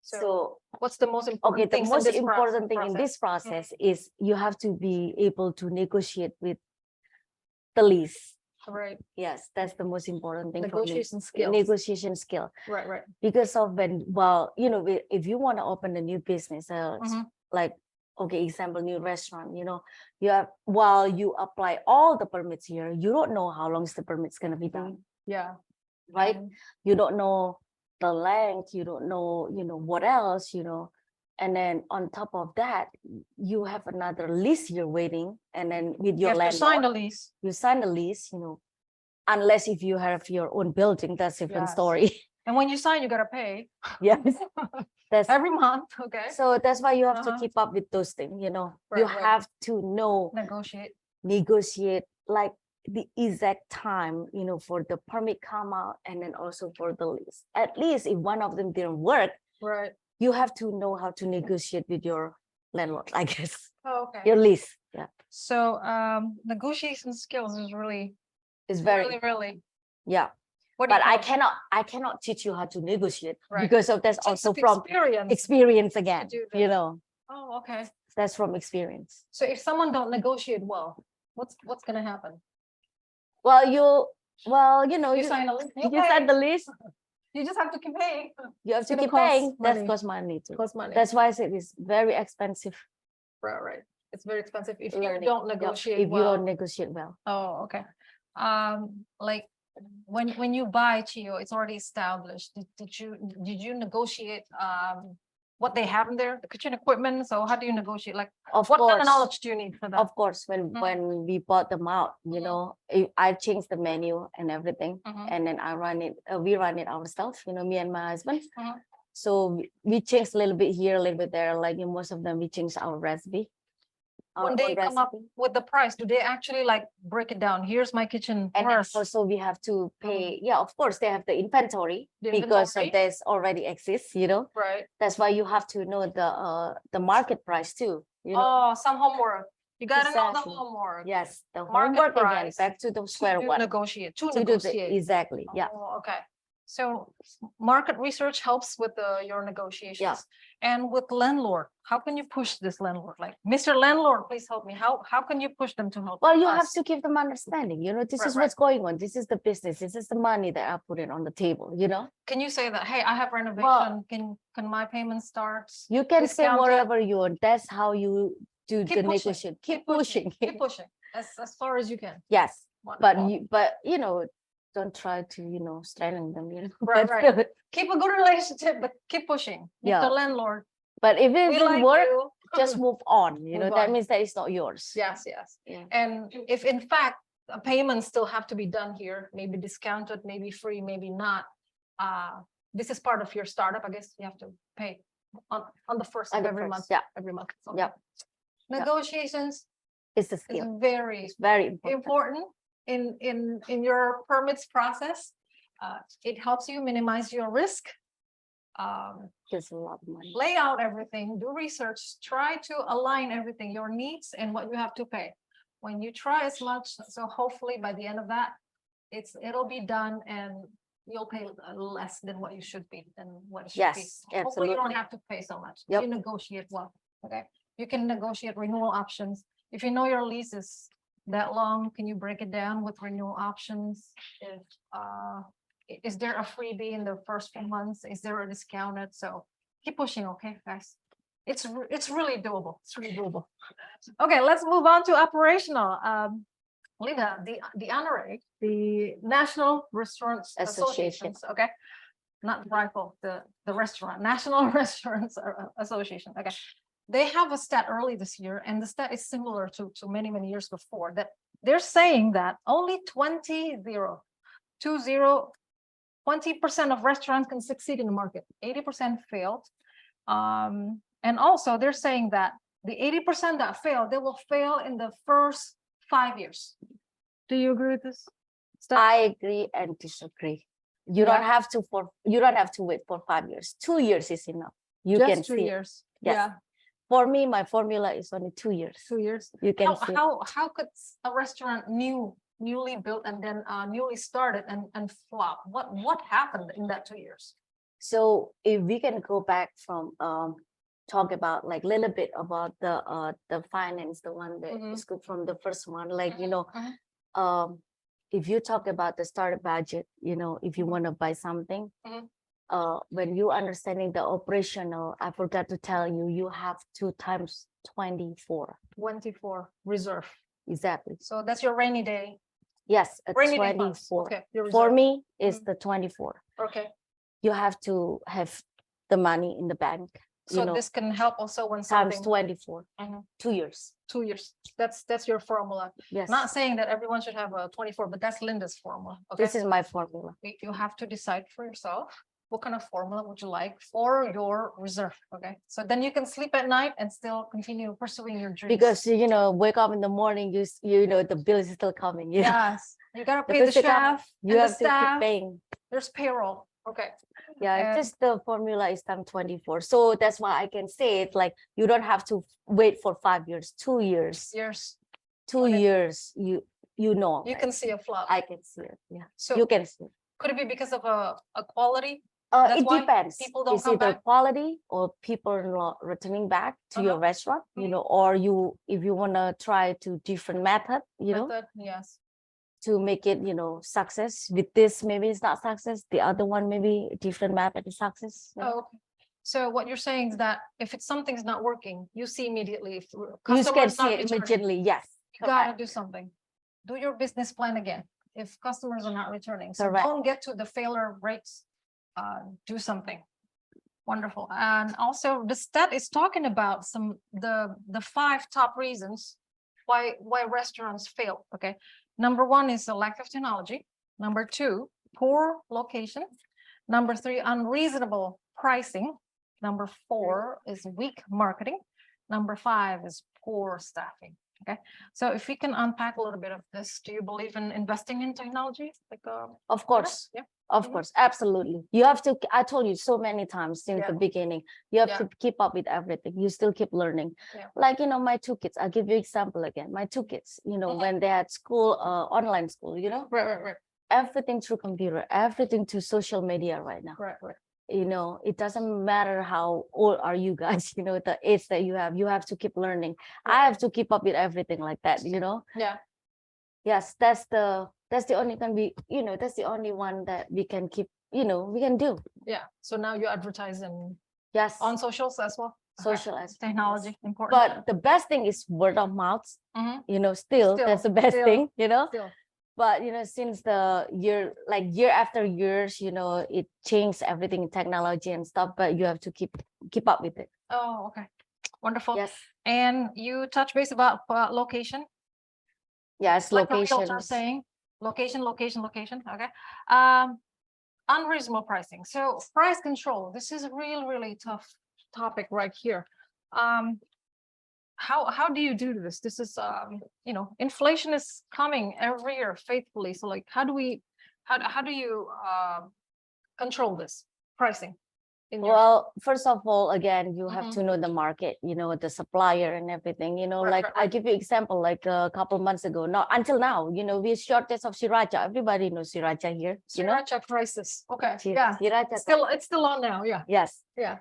So So what's the most okay, important the things in most this important thing in process? this process is you have to be able to negotiate with the lease. Right, Yes, that's the most important thing for me. negotiation skills. Negotiation skill. Right. Because of when, well, you know, if you want to open a new business, Mhm. like, okay, example, new restaurant, you know, you have, while you apply all the permits here, you don't know how long is the permit's going to be done, Yeah. right? And- You don't know the length, you don't know, you know, what else, you know, and then on top of that, you have another lease you're waiting, and then with You your have to sign the landlord, lease. you sign the lease, you know, unless if you have your own building, that's a different Yes. story. And when you sign, you gotta pay Yes, that's every month, okay? so that's why you have to Uh-huh. keep up with those things, you know. Right, You right. have to know, Negotiate. negotiate like the exact time, you know, for the permit come out, and then also for the lease. At least if one of them didn't work, Right. you have to know how to negotiate with your landlord, I guess. Oh, okay. Your lease, yeah, So negotiation skills is really, it's very, really. yeah. What do you But I call it? cannot teach you how to negotiate Right. because of that's Just also from experience. experience again, do you this. know, Oh, okay. that's from experience. So if someone don't negotiate well, what's gonna happen? Well, you know, You sign a lease. you pay. sign the lease, You just have to keep paying. you have to gonna keep cost paying. That money. costs money too. Cost money. That's why I said it's very expensive right. It's very expensive if learning. you don't Yep, negotiate if well. you don't negotiate well. Oh, okay. Like when you buy Chio, it's already established. Did you negotiate what they have in there, the kitchen equipment? So how do you negotiate? Like Of what kind course, of knowledge do you need for that? of course, when we bought them out, you know, I changed the menu and everything, and then I run it. We run it ourselves, you know, me and my husband. So we changed a little bit here, a little bit there. Like in most of them, we changed our recipe. When they come up with the price, do they actually like break it down? Here's my kitchen and then price. also we have to pay. Yeah, of course, they have the inventory The because inventory? of this already exists. You know, Right. that's why you have to know the market price too. You know, Oh, some homework. You gotta know the Exactly. homework. yes, the market homework again. price Back to the square to one. negotiate. To To do negotiate. exactly. Yeah. Oh, okay. So market research helps with your negotiations. And with landlord, how can you push this landlord? Like, Mr. Landlord, please help me. How can you push them to help? Well, you have us? to give them understanding. You know, this Right, is what's going on. This is the business. This is the money that I put it on the table. You know, Can you say that? Hey, I have renovation. Can my payment start? you can say Discounted. whatever you want. That's how you do Keep the pushing. negotiation. Keep pushing. Keep pushing as far as you can. Yes, Wonderful. but you know, don't try to, you know, straighten them. You know, Right, But- right. Keep a good relationship, but keep pushing. Yeah. Mr. Landlord, But if it we didn't like work, you. just move on. You know, Move that on. means that it's not yours. Yes. Yeah. And if in fact a payment still have to be done here, maybe discounted, maybe free, maybe not. This is part of your startup. I guess you have to pay on the first On of the every first, month. yeah. Every month. So Yeah. Negotiations It's a is skill. very Very important. important in your permits process. It helps you minimize your risk. Gives a lot of money. Lay out everything, do research, try to align everything, your needs and what you have to pay. When you try as much, so hopefully by the end of that, it'll be done and you'll pay less than what you should be, than what it should be. Yes, Hopefully you don't absolutely. have to pay so much. Yep. You negotiate well, okay? You can negotiate renewal options. If you know your lease is that long, can you break it down with renewal options? If is there a freebie in the first few months? Is there a discounted? So keep pushing, okay, guys? It's really doable. It's really doable. Okay, let's move on to operational. Linda, the NRA, the National Restaurants Association. Associations, okay? Not the rifle, the restaurant, National Restaurants Association, okay? They have a stat early this year, and the stat is similar to many years before, that they're saying that only 20% of restaurants can succeed in the market. 80% failed. And also they're saying that the 80% that failed, they will fail in the first 5 years. Do you agree with this? I agree and disagree. You don't have to wait for 5 years. 2 years is enough. You Just can 2 see it. years. Yes. Yeah, For me, my formula is only 2 years. 2 years. You can How see it. how could a restaurant newly built and then newly started and flop? What happened in that 2 years? So if we can go back from talk about like little bit about the finance, the one that is good from the first one, like if you talk about the starter budget, if you want to buy something, when you understanding the operational, I forgot to tell you, you have 2 times 24. 24 reserve. Exactly. So that's your rainy day. Yes, a Rainy day funds. 24. Okay, your For reserve. me, it's the 24. Okay. You have to have the money in the bank. So this can help also when Times something 24, 2 years. 2 years. That's your formula. Yes. Not saying that everyone should have a 24, but that's Linda's formula. Okay. This is my formula. You have to decide for yourself what kind of formula would you like for your reserve. Okay. So then you can sleep at night and still continue pursuing your dreams. Because wake up in the morning, the bill is still coming. Yes. You gotta The pay the physical, chef. you and the have to keep staff. paying. There's payroll. Okay. Yeah, And- just the formula is time 24. So that's why I can say it like you don't have to wait for 5 years, 2 years, Years. 2 Okay. years. You know, You can see a flop. I can see it. Yeah, So you can see it. could it be because of a quality? That's It why depends. people don't It's come either back? quality or people are not returning back to your restaurant, Mhm. or if you want to try to different method, Method? Yes. to make it, success. With this, maybe it's not success. The other one, maybe different method is success. Oh, okay. So what you're saying is that if it's something's not working, you see immediately if You customers can not see it returning, immediately. Yes. you gotta correct. do something. Do your business plan again if customers are not returning. So Correct. don't get to the failure rates. Do something. Wonderful. And also the stat is talking about the 5 top reasons why restaurants fail. Okay. Number 1 is a lack of technology. Number 2, poor location. Number 3, unreasonable pricing. Number 4 is weak marketing. Number 5 is poor staffing. Okay. So if we can unpack a little bit of this, do you believe in investing in technology? Like Of course. yeah. Of Mhm. course, absolutely. You have to, I told you so many times since Yeah. the beginning, you have Yeah. to keep up with everything. You still keep learning. Yeah. Like, my 2 kids, I'll give you example again. My 2 kids, Mhm. when they're at school, online school, Right. everything through computer, everything to social media right now. Right. It doesn't matter how old are you guys, the age that you have to keep learning. I have to keep up with everything like that, Yeah. Yes, that's the only can be, that's the only one that we can keep, we can do. Yeah. So now you advertise Yes, on socials as well. Okay. social as Technology important. But the best thing is word of mouth, Mhm. still that's the best still. thing, Still. But since the year, like year after years, it changed everything in technology and stuff, but you have to keep up with it. Oh, okay. Wonderful. Yes. And you touch base about location. Yes, Like the location. realtor saying, location. Okay. Unreasonable pricing. So price control. This is a really tough topic right here. How do you do this? This is inflation is coming every year faithfully. So like how do you control this pricing? Well, first of all, again, you have Mhm. to know the market, the supplier and everything, like I right. give you example, like a couple months ago, not until now, we shortage of sriracha. Everybody knows sriracha here, Sriracha crisis. Okay. Sri- Yeah. Sriracha. It's still on now. Yeah. Yes. Yeah.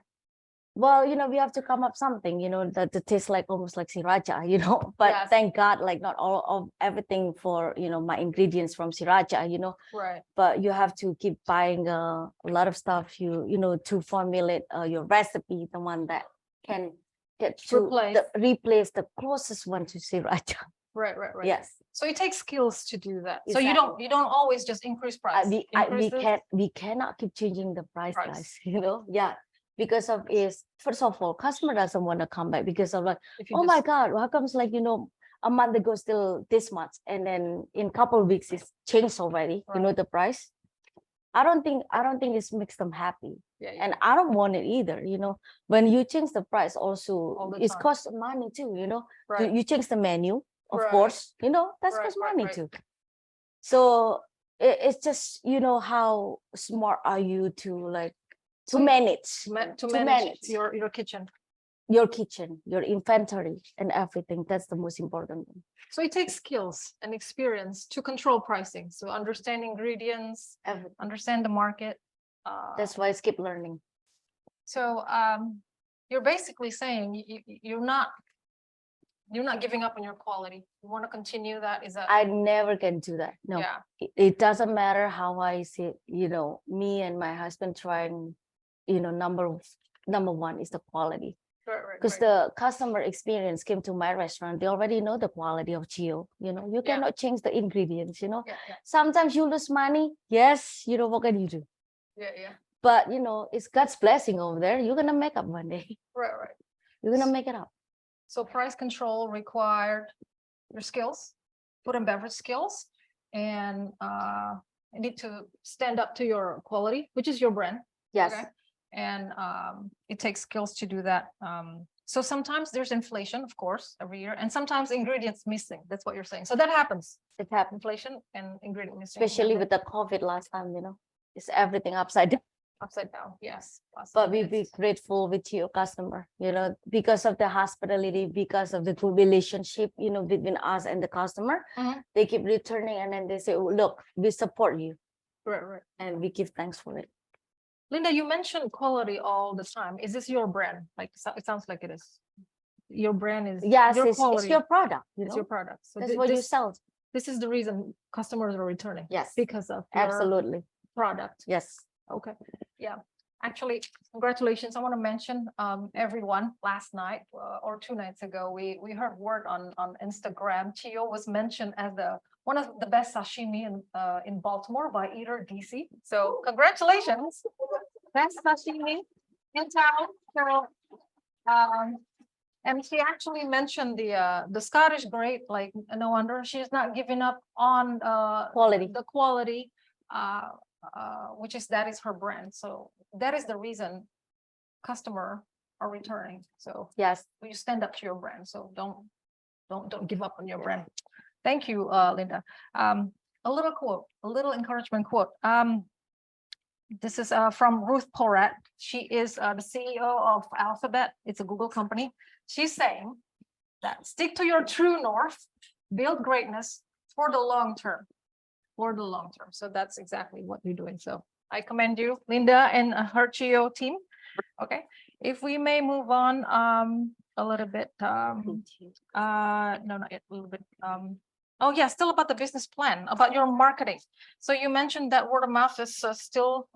Well, we have to come up something, that tastes like almost like sriracha, but Yes. thank God, like not all of everything for, my ingredients from sriracha, Right. but you have to keep buying a lot of stuff, to formulate your recipe, the one that can get to replace the closest one to sriracha. Right. Yes. So it takes skills to do that. So Exactly. you don't always just increase price. We cannot keep changing the price, Price. guys, yeah. Because of first of all, customer doesn't want to come back because of like, If you oh just- my God, how comes like, a month ago still this much, and then in couple of weeks it's changed already, Right. the price. I don't think it makes them happy. Yeah. And I don't want it either, when you change the price also, All the it's time. cost money too, Right. you change the menu, of Right. course, that's Right, cost right, money right. too. So it's just, how smart are you to like to manage to to manage manage. your kitchen. your kitchen, your inventory, and everything. That's the most important one. So it takes skills and experience to control pricing. So understand ingredients, Everything. understand the market. That's why I keep learning. So you're basically saying you're not giving up on your quality. You want to continue that. Is that? I never can do that. No, Yeah. it doesn't matter how I see, me and my husband trying, number one is the quality. Right, Because the customer experience came to my restaurant, they already know the quality of Gio. You cannot change the ingredients. Yeah, Sometimes you lose money. Yes, what can you do? yeah. But it's God's blessing over there. You're gonna make up one day. Right. You're gonna make it up. So price control required your skills, food and beverage skills, and you need to stand up to your quality, which is your brand. Yes. Okay? And it takes skills to do that. So sometimes there's inflation, of course, every year, and sometimes ingredients missing. That's what you're saying. So that happens. It happened, Inflation and ingredient missing. especially and with the COVID last time. It's everything upside down. upside down. Yes. But we be grateful with your customer. Because of the hospitality, because of the good relationship, between us and the customer. Mhm. They keep returning, and then they say, oh, "Look, we support you, Right. and we give thanks for it." Linda, you mentioned quality all the time. Is this your brand? Like it sounds like it is. Your brand is Yes, your it's quality. your product. It's your product. So That's what you sell. This is the reason customers are returning. Yes, Because of your absolutely. product. Yes. Okay. Yeah. Actually, congratulations. I want to mention everyone last night or 2 nights ago, we heard word on Instagram. Chio was mentioned as one of the best sashimi in Baltimore by Eater DC. So congratulations. Best sashimi in town. So and she actually mentioned the Scottish great, like no wonder she's not giving up on Quality. the quality, which is that is her brand. So that is the reason customer are returning. So Yes. you stand up to your brand. So don't give up on your brand. Thank you, Linda. A little quote, a little encouragement quote. This is from Ruth Porat. She is the CEO of Alphabet. It's a Google company. She's saying that stick to your true north, build greatness for the long term. For the long term. So that's exactly what we're doing. So I commend you, Linda, and her Chio team. Okay. If we may move on a little bit. No, not yet. A little bit. Oh yeah, still about the business plan, about your marketing. So you mentioned that word of mouth is still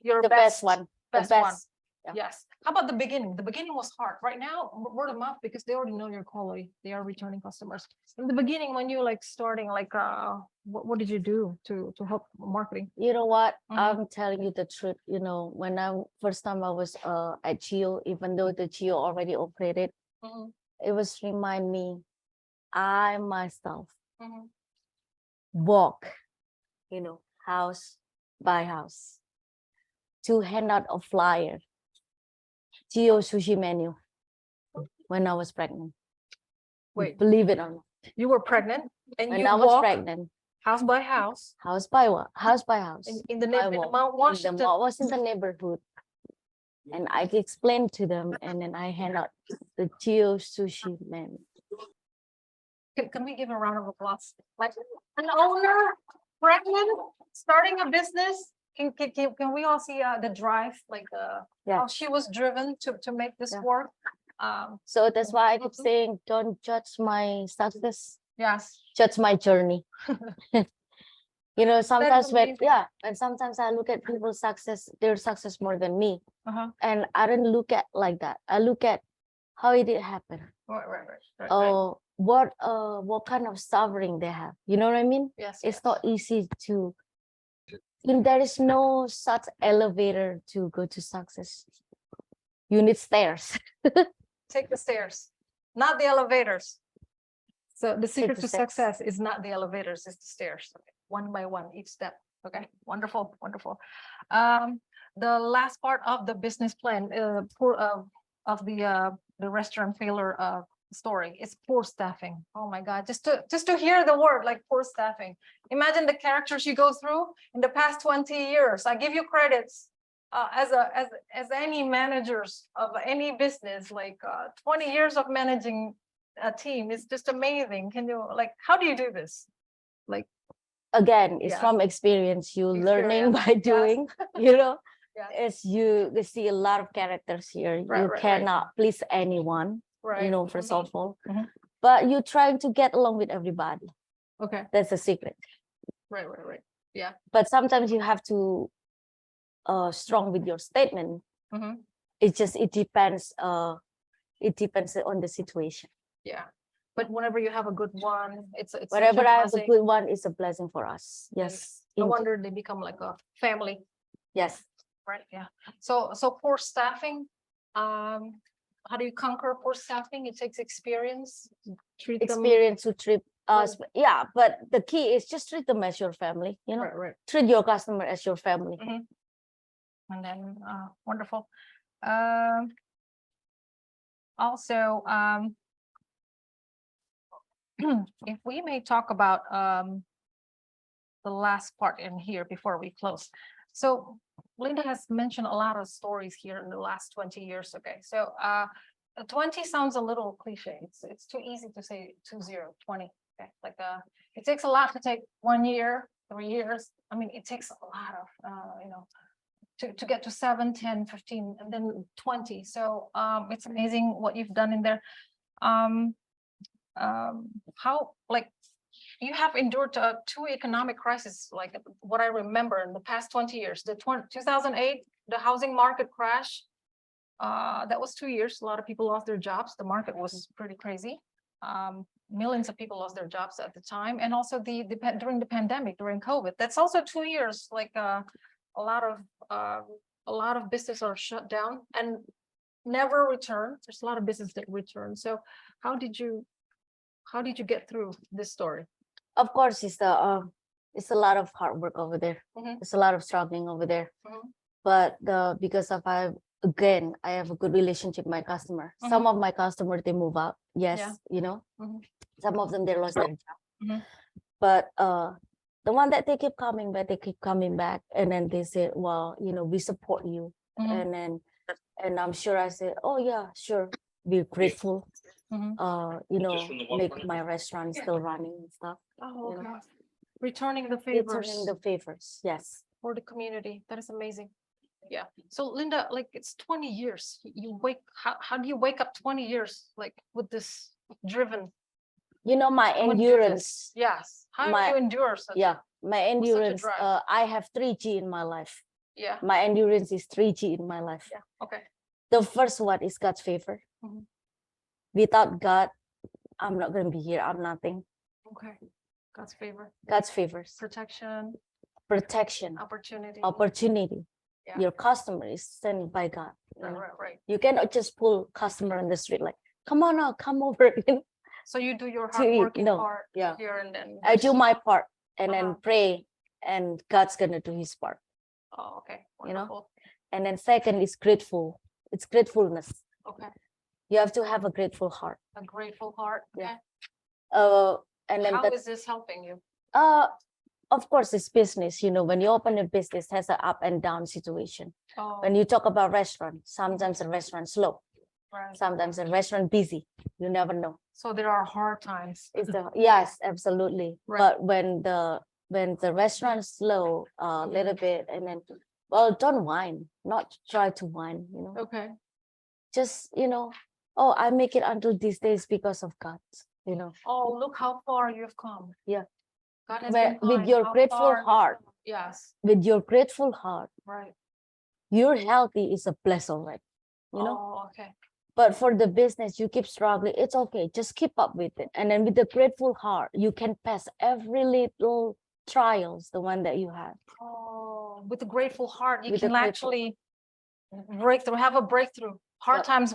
your The best one. Best the one. best. Yeah. Yes. How about the beginning? The beginning was hard. Right now, word of mouth, because they already know your quality. They are returning customers. In the beginning, when you starting, what did you do to help marketing? You know what? Mhm. I'm telling you the truth. When first time I was at Geo, even though the Geo already operated, Mhm. it was remind me, I myself Mhm. walk, house by house to hand out a flyer, Geo sushi menu, when I was pregnant. Wait, Believe it or not. you were pregnant and When you I was walk pregnant, house by house house by house, in the I neighborhood, walk. Mount And Washington. I was in the neighborhood, and I explained to them, and then I hand out the Geo sushi menu. Can we give a round of applause? Like an owner, pregnant, starting a business. Can we all see the drive, Yeah. how she was driven to make this Yeah. work? So that's why I keep Mhm. saying, don't judge my success, Yes. judge my journey. Sometimes amazing. and sometimes I look at people's success, their success more than me. Uh-huh. And I don't look at like that. I look at how it did happen. Right. Oh, what kind of suffering they have. You know what I mean? Yes. It's not easy to, there is no such elevator to go to success. You need stairs. Take the stairs, not the elevators. So the secret the to steps. success is not the elevators, it's the stairs. Okay. One by one, each step. Okay, wonderful. The last part of the business plan of the restaurant failure story is poor staffing. Oh my God, just to hear the word like poor staffing. Imagine the characters you go through in the past 20 years. I give you credits. as any managers of any business, like 20 years of managing a team is just amazing. Can you, like, how do you do this? Like, Again, it's Yeah. from experience. You learning Experience, by yes. doing, you know. Yeah. It's you see a lot of characters here. Right, You right. cannot please anyone, right. you know, first of all. Mhm. But you're trying to get along with everybody. Okay. That's the secret. Right. Yeah. But sometimes you have to strong with your statement. Mhm. It depends on the situation. Yeah. But whenever you have a good one, it's such Whenever a I have a blessing. good one, it's a blessing for us. Yes. No Indeed. wonder they become like a family. Yes. Right. Yeah. So poor staffing. How do you conquer poor staffing? It takes experience. Treat them. Experience to trip Right. yeah, but the key is just treat them as your family, you know. Right. Treat your customer as your family. Mhm. And then wonderful. Also, if we may talk about the last part in here before we close. So Linda has mentioned a lot of stories here in the last 20 years. Okay, so 20 sounds a little cliche. It's too easy to say 20, okay, like it takes a lot to take 1 year, 3 years. I mean, it takes a lot of you know, to get to 7, 10, 15, and then 20. So it's amazing what you've done in there. How, like, you have endured two economic crises, like what I remember in the past 20 years. The 2008, the housing market crash, that was 2 years. A lot of people lost their jobs. The market was pretty crazy. Millions of people lost their jobs at the time, and also during the pandemic, during COVID. That's also 2 years. Like a lot of businesses are shut down and never return. There's a lot of business that return. So how did you get through this story? Of course, it's a lot of hard work over there. Mhm. It's a lot of struggling over there. Mhm. But because of I have a good relationship with my customer. Some of my customers, they move out. Yes, Yeah. you know. Mhm. Some of them, they lost their job. Mhm. But the one that they keep coming back, and then they say, well, you know, we support you. Mhm. And I'm sure I said, oh yeah, sure, be grateful. Mhm. You know, make my restaurant still running and stuff. Oh, You okay. know. Returning the favors Returning the favors, yes. for the community. That is amazing. Yeah. So Linda, like, it's 20 years. How do you wake up 20 years like with this driven? You know, my I wanna do endurance. this. Yes. How My- do you endure such? Yeah, my endurance. drive. I have 3G in my life. Yeah. My endurance is 3G in my life. Yeah. Okay. The first one is God's favor. Mhm. Without God, I'm not gonna be here. I'm nothing. Okay. God's favor, God's favors, protection, protection, opportunity. opportunity. Yeah. Your customer is sent by God. You know? Right. You cannot just pull customer on the street like, come on now, come over. You know? So you do your To hard eat, working no, part yeah. here and then. I do my part and Uh-huh. then pray, and God's gonna do his part. Oh, okay. You know? Wonderful. And then second is grateful. It's gratefulness. Okay. You have to have a grateful heart. A grateful heart. Yeah. Okay. And then How is this helping you? of course, it's business. You know, when you open a business, has an up and down situation. Oh, When you talk about restaurant, sometimes the restaurant slow, right. sometimes the restaurant busy. You never know. So there are hard times. Yes, absolutely. Right. But when the restaurant slow a little bit, and then, well, don't whine. Not try to whine. You know, Okay. just, you know, oh, I make it until these days because of God. You know, Oh, look how far you've come. Yeah. God has Where- been with kind, your how grateful far you've heart. come. Yes. with your grateful heart, Right. you're healthy is a bless already. You know. Oh, okay. But for the business, you keep struggling. It's okay. Just keep up with it. And then with the grateful heart, you can pass every little trials, the one that you have. Oh, with a grateful heart, you With a can grateful- actually have a breakthrough. Hard Yep. times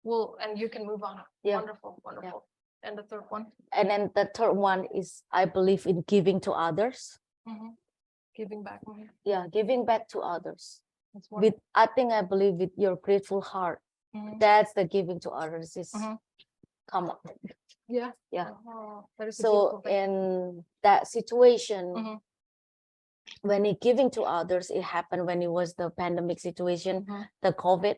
will, and you can move on. Yeah. Wonderful. And the third one? And then the third one is, I believe in giving to others. Mhm. Giving back. Mhm. Yeah, giving back to others. That's I believe with your grateful heart, Mhm. that's the giving to others is Mhm. come on. Yeah. Yeah. Oh, that is a So beautiful thing. in that situation, Mhm. when it giving to others, it happened when it was the pandemic situation, the COVID.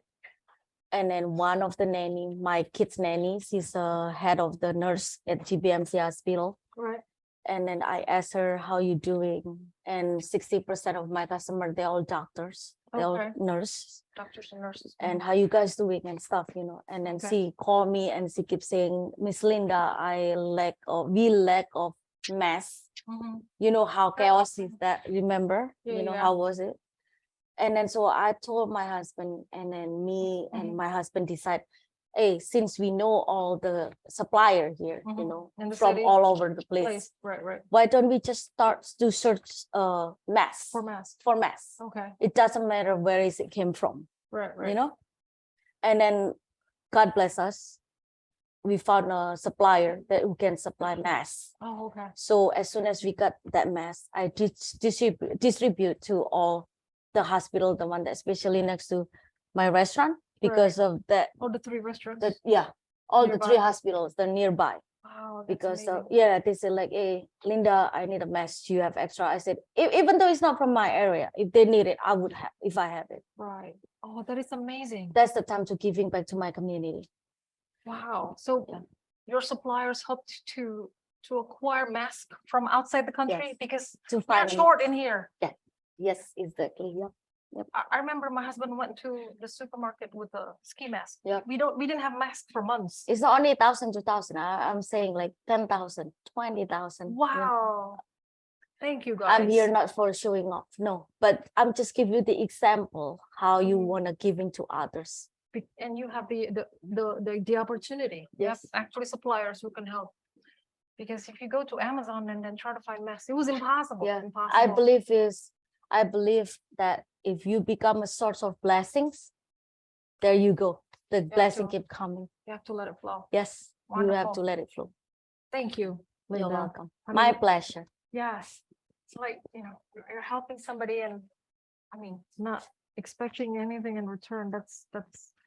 And then one of the nanny, my kid's nanny, she's a head of the nurse at GBMC hospital. Right. And then I asked her, how you doing? And 60% of my customer, they're all doctors, they're all Okay. nurses. Doctors and nurses. And how you guys doing and stuff, you know? And then Okay. she called me and she keeps saying, Miss Linda, we lack of mass. You know how chaos is that, remember? Yeah, You know, yeah. how was it? And then so I told my husband, and then me and my husband decide, hey, since we know all the supplier here, you know, In the from city, all over the place, Right. why don't we just start to search mass For mass. for mass? Okay. It doesn't matter where is it came from, Right. you know? And then God bless us, we found a supplier that who can supply mass. Oh, okay. So as soon as we got that mass, I distribute to all the hospital, the one that's especially next to my restaurant, because of that. Oh, the 3 restaurants. All Nearby. the 3 hospitals, they're nearby. Wow. That's Because amazing. they said like, hey, Linda, I need a mask. Do you have extra? I said, even though it's not from my area, if they need it, I would have, if I have it. Right. Oh, that is amazing. That's the time to giving back to my community. Wow. So your suppliers helped to acquire masks from outside the country Yes. because To we're find short in here. Yes, exactly. Yep. I remember my husband went to the supermarket with a ski mask. Yep. We didn't have masks for months. It's not only 1,000, 2,000. I'm saying like 10,000, 20,000. Wow. Thank you, guys. I'm here not for showing off, no, but I'm just give you the example how you want to giving to others. And you have the opportunity. You have Yes. actually suppliers who can help. Because if you go to Amazon and then try to find masks, it was impossible. Yeah, Impossible. I believe that if you become a source of blessings, there you go. The blessing to- keep coming. You have to let it flow. Yes, you have Wonderful. to let it flow. Thank you, You're Linda. welcome. I My mean, pleasure. Yes. It's like, you're helping somebody and not expecting anything in return.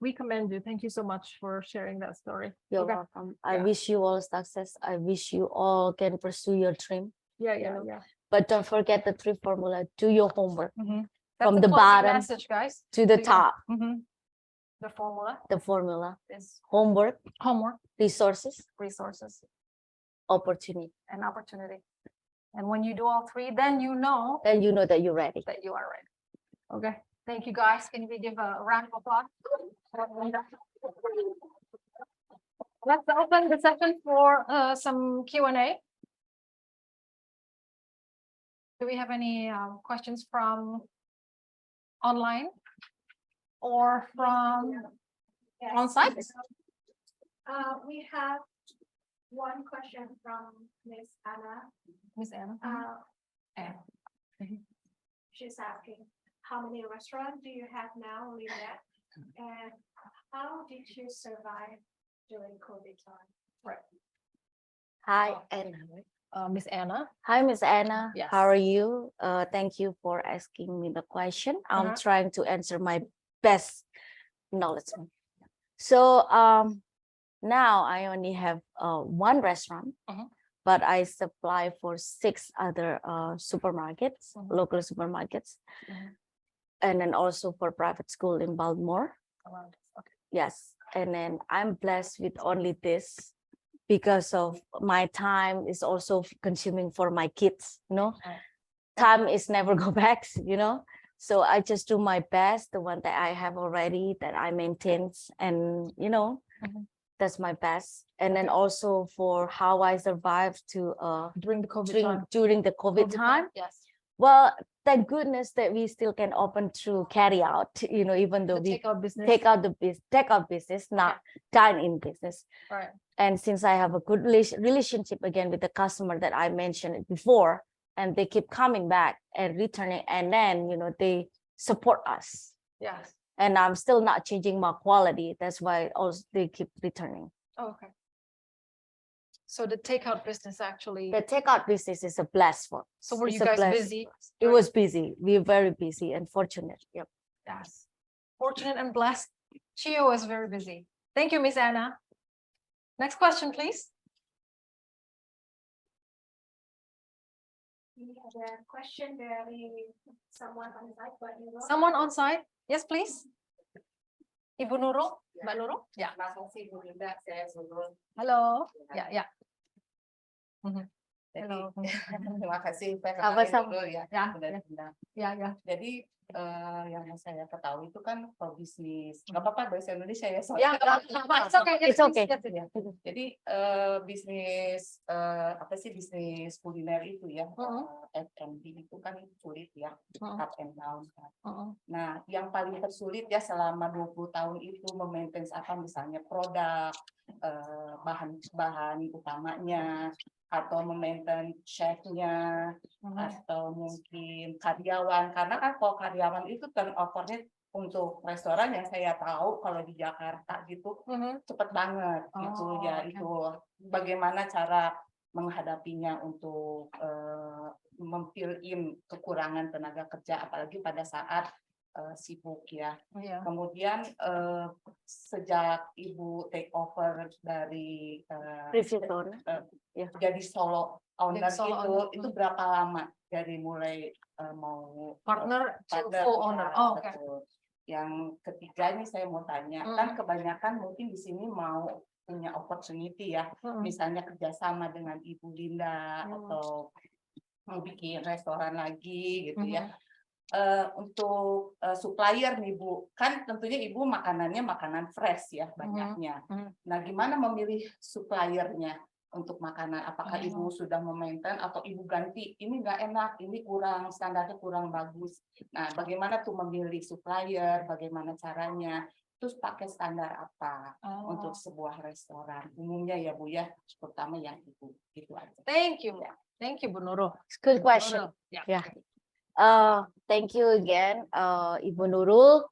We commend you. Thank you so much for sharing that story. You're Okay. welcome. I Yeah. wish you all success. I wish you all can pursue your dream. Yeah. But don't forget the 3 formula. Do your homework That's from the the closing bottom message, guys. to the Do your- top. The formula The formula: is homework, homework, resources, resources, opportunity. and opportunity. And when you do all 3, then you know Then you know that you're ready. that you are ready. Okay. Thank you, guys. Can we give a round of applause? Let's open the session for some Q&A. Do we have any questions from online or from on site? We have one question from Miss Anna. Miss Anna. Anna. She's asking, how many restaurants do you have now, Linda? And how did you survive during COVID time? Hi, Anna. Miss Anna. Hi, Miss Anna. Yes. How are you? Thank you for asking me the question. I'm Uh-huh. trying to answer my best knowledge. So now I only have 1 restaurant, but I supply for 6 other supermarkets, local supermarkets, and then also for private school in Baltimore. Okay. Yes, and then I'm blessed with only this because of my time is also consuming for my kids, time is never go back, so I just do my best, the one that I have already, that I maintain, and that's my best. And then also for how I survived to During the COVID time. during the COVID time. Yes. Well, thank goodness that we still can open through carry out, even though The we takeout business. take out business, not dine in business. Right. And since I have a good relationship again with the customer that I mentioned before, and they keep coming back and returning, and then they support us. Yes. And I'm still not changing my quality. That's why also they keep returning. Oh, okay. So the takeout business actually. The takeout business is a blast for us. So were It's you a guys blast busy? for us. It was busy. We were very busy and fortunate. Yep. Yes. Fortunate and blessed. Chio was very busy. Thank you, Miss Anna. Next question, please. We have a question dari someone on site, but you know. Someone on site? Yes, please. Ibu Nurul, Mbak Nurul? Ya. Terima kasih Bu Linda, saya Nurul. Halo. Ya, ya. Jadi, Halo. terima kasih Pak Sama-sama. Nurul ya. Ya, Udah ya. diundang. Ya, ya. Jadi yang saya ketahui itu kan kalau bisnis, nggak apa-apa bahasa Indonesia ya. Ya, it's okay. It's okay. Ya. Jadi bisnis apa sih bisnis kuliner itu ya, F&B itu kan sulit ya, up and down kan. Nah, yang paling tersulit ya selama 20 tahun itu memaintain apa misalnya produk, bahan utamanya, atau memaintain chefnya, atau mungkin karyawan. Karena kan kalau karyawan itu turnover-nya untuk restoran yang saya tahu kalau di Jakarta gitu cepet banget gitu ya. Itu bagaimana cara menghadapinya untuk memfill in kekurangan tenaga kerja apalagi pada saat sibuk ya. Kemudian sejak Ibu take over dari jadi solo owner itu berapa lama dari mulai mau Partner to full owner. Oh, okay. Yang ketiga ini saya mau tanya, kan kebanyakan mungkin di sini mau punya opportunity ya, misalnya kerjasama dengan Ibu Linda atau mau bikin restoran lagi gitu ya. Untuk supplier nih Bu, kan tentunya Ibu makanannya makanan fresh ya banyaknya. Nah, gimana memilih suppliernya untuk makanan? Apakah Ibu sudah memaintain atau Ibu ganti? Ini nggak enak, ini kurang standarnya kurang bagus. Nah, bagaimana tuh memilih supplier? Bagaimana caranya? Terus pakai standar apa untuk sebuah restoran? Umumnya ya Bu ya, terutama yang Ibu gitu aja. Thank you, thank you Bu Nurul. Good question. Yeah. Thank you again, Ibu Nurul.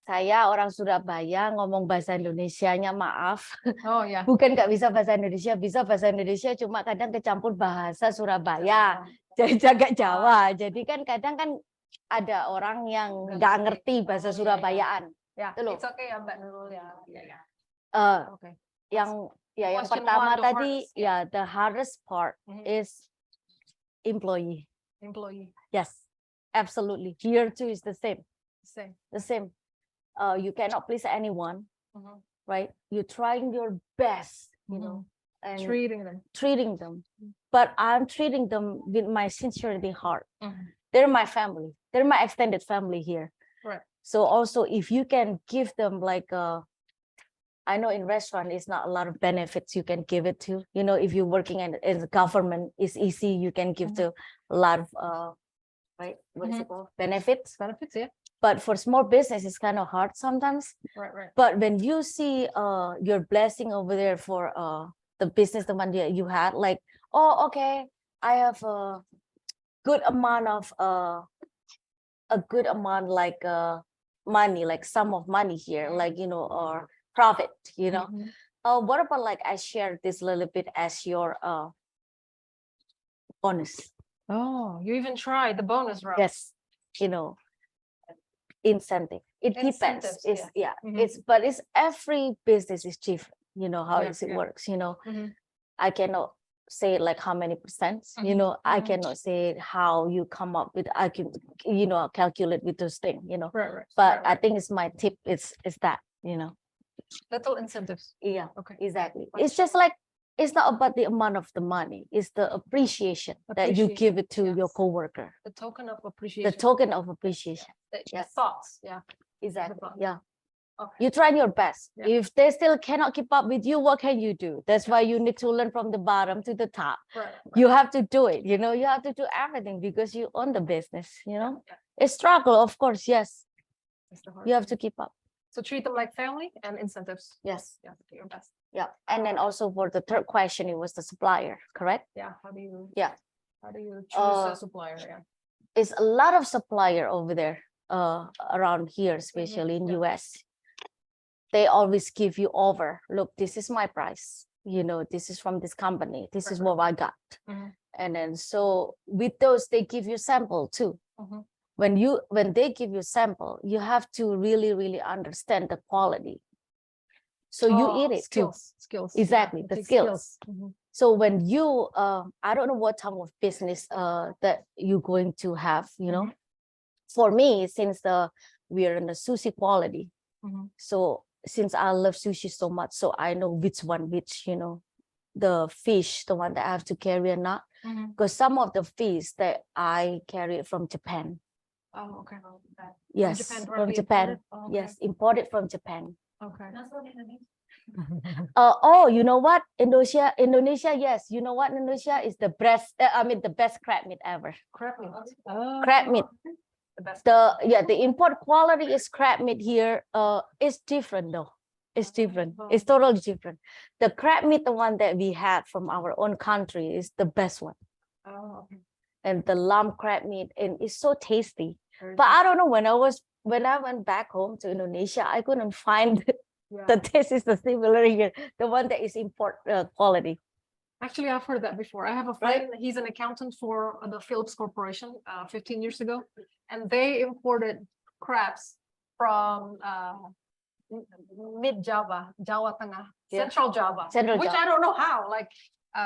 Saya orang Surabaya, ngomong bahasa Indonesianya maaf. Oh ya. Bukan nggak bisa bahasa Indonesia, bisa bahasa Indonesia, cuma kadang kecampur bahasa Surabaya, jaga Jawa. Jadi kan kadang kan ada orang yang nggak ngerti bahasa Surabayaan. Ya, Itu loh. it's okay ya Mbak Nurul ya. Okay. Yang Question pertama one, the tadi hardest, ya the hardest part is employee. Yes, absolutely. Here too is the same. The same. You cannot please anyone, right? You're trying your best, you know, and treating them. But I'm treating them with my sincerity heart. They're my family. They're my extended family here. Right. So also, if you can give them like I know in restaurant it's not a lot of benefits you can give it to. You know, if you're working in the government, it's easy. You can give to a lot of right? What is it called? Benefits. Benefits, yeah. But for small business, it's kind of hard sometimes. Right. But when you see your blessing over there for the business, the one that you had, like, oh, okay, I have a good amount of like money, like sum of money here, like, you know, or profit, you know. What about like I share this little bit as your bonus? Oh, you even tried the bonus route. Yes, you know, incentive. It depends. It's but it's every business is different. You know how it works. You know, I cannot say like how many percent. You know, I cannot say how you come up with. I can, you know, calculate with those things. You know, but I think it's my tip. It's that, you know, little incentives. Yeah. Okay. Exactly. It's just like. It's not about the amount of the money. It's the appreciation that you give it to your coworker. The token of appreciation. The token of appreciation. The thoughts. Yeah. Exactly. thoughts. Yeah. Okay. You try your best. Yeah. If they still cannot keep up with you, what can you do? That's why you need to learn from the bottom to the top. Right. You have to do it. You know, you have to do everything because you own the business. You know, it's struggle, of course. Yes. You have to keep up. So treat them like family and incentives. Yes. Yeah. Do your best. Yeah. And then also for the third question, it was the supplier, correct? Yeah. How do you? Yeah. How do you choose a supplier? Yeah. It's a lot of supplier over there around here, especially in US. They always give you over. Look, this is my price. You know, this is from this company. This is what I got. And then so with those, they give you sample too. When they give you sample, you have to really understand the quality. So you eat it skills. too. Exactly, Yeah, the skills. So when you, I don't know what type of business that you're going to have, you know. For me, since we're in the sushi quality, so since I love sushi so much, so I know which, you know, the fish, the one that I have to carry or not. Because some of the fish that I carry from Japan. Oh, okay. Yes, Japan, from directly Japan. imported? Oh, okay. Yes, imported from Japan. Okay. Oh, you know what? Indonesia, yes. You know what? Indonesia is the best, the best crab meat ever. Crab meat. Crab meat. The best. The import quality is crab meat here. It's different though. It's different. It's totally different. The crab meat, the one that we had from our own country, is the best one. Oh, okay. And the lamb crab meat, and it's so tasty. But I don't know, when I went back home to Indonesia, I couldn't find the taste is the similar here. The one that is import quality. Actually, I've heard that before. I have a friend, he's an accountant for the Philips Corporation 15 years ago, and they imported crabs from mid-Java, Jawa Tengah, Central Java, which I don't know how, like,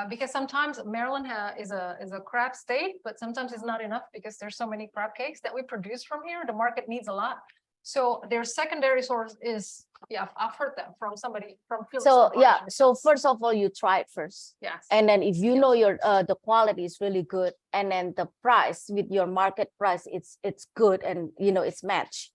because sometimes Maryland is a crab state, but sometimes it's not enough because there's so many crab cakes that we produce from here. The market needs a lot. So their secondary source is, I've heard that from somebody from Philips. So so first of all, you try it first. Yes. And then if you know your the quality is really good, and then the price with your market price, it's good, and you know it's matched,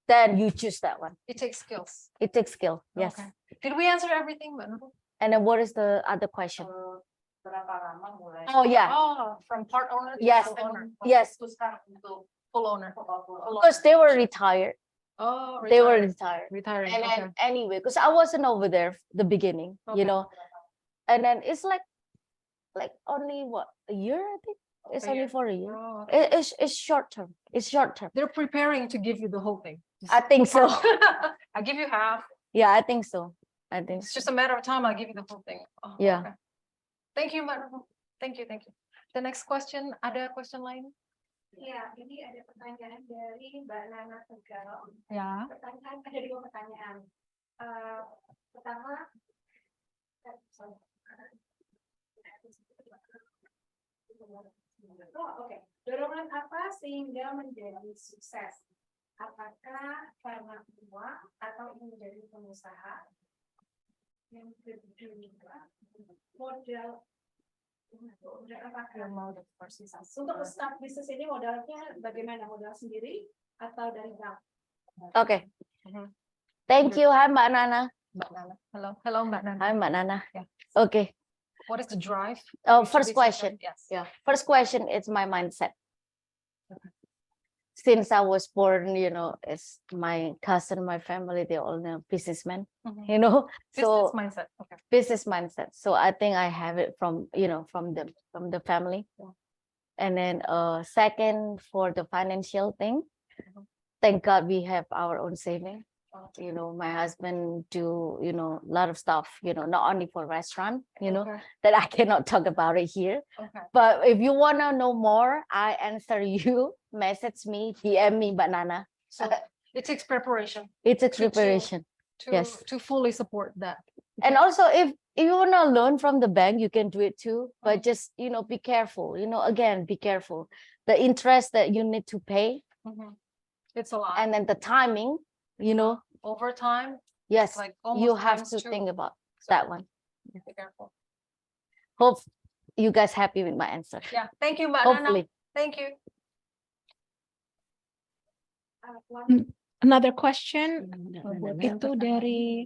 then you choose that one. It takes skills. It takes skill. Yes. Okay. Did we answer everything, Mbak Nurul? And then what is the other question? Berapa lama mulai? Oh yeah. Oh, from part owner to Yes. full owner. Yes. Full owner. Because they were retired. Oh, They were retired. retiring. And Okay. then anyway, because I wasn't over there the beginning, you Okay. know, and then it's like only what, a year, I think. It's A only year. for a year. Oh, okay. It's short term. It's short term. They're preparing to give you the whole thing. I think so. I give you half. Yeah, I think so. I think It's so. just a matter of time. I'll give you the whole thing. Oh, Yeah. okay. Thank you, Mbak Nurul. Thank you. The next question, ada question lain? Ya, ini ada pertanyaan dari Mbak Nana Tegal. Ya. Pertanyaan ada 2 pertanyaan. Pertama, oke. Dorongan apa sehingga menjadi sukses? Apakah karena uang atau ingin menjadi pengusaha? Yang kedua, modal apakah untuk start bisnis ini modalnya bagaimana? Modal sendiri atau dari bank? Okay. Thank you. Hi, Mbak Nana. Mbak Nana. Hello, Mbak Nana. Hi, Mbak Nana. Yeah. Okay. What is the drive? First question. Yes. Yeah. First question is my mindset. Since I was born, you know, it's my cousin, my family, they all know businessmen, you know. Business So mindset. Okay. business mindset. So I think I have it from, you know, from the family. Yeah. And then second, for the financial thing, thank God we have our own saving. You know, my husband do, you know, a lot of stuff, you know, not only for restaurant, you know, that I cannot talk about it here. Okay. But if you want to know more, I answer you, message me, DM me, Banana. So it takes preparation. It takes preparation. Yes. To fully support that. And also, if you want to learn from the bank, you can do it too. But just, you know, be careful. You know, again, be careful. The interest that you need to pay. It's a lot. And then the timing, you know. Over time. Yes, like you have times to two. think about that one. Be careful. Hope you guys happy with my answer. Yeah. Thank you, Mbak Hopefully. Nana. Thank you. Another question itu dari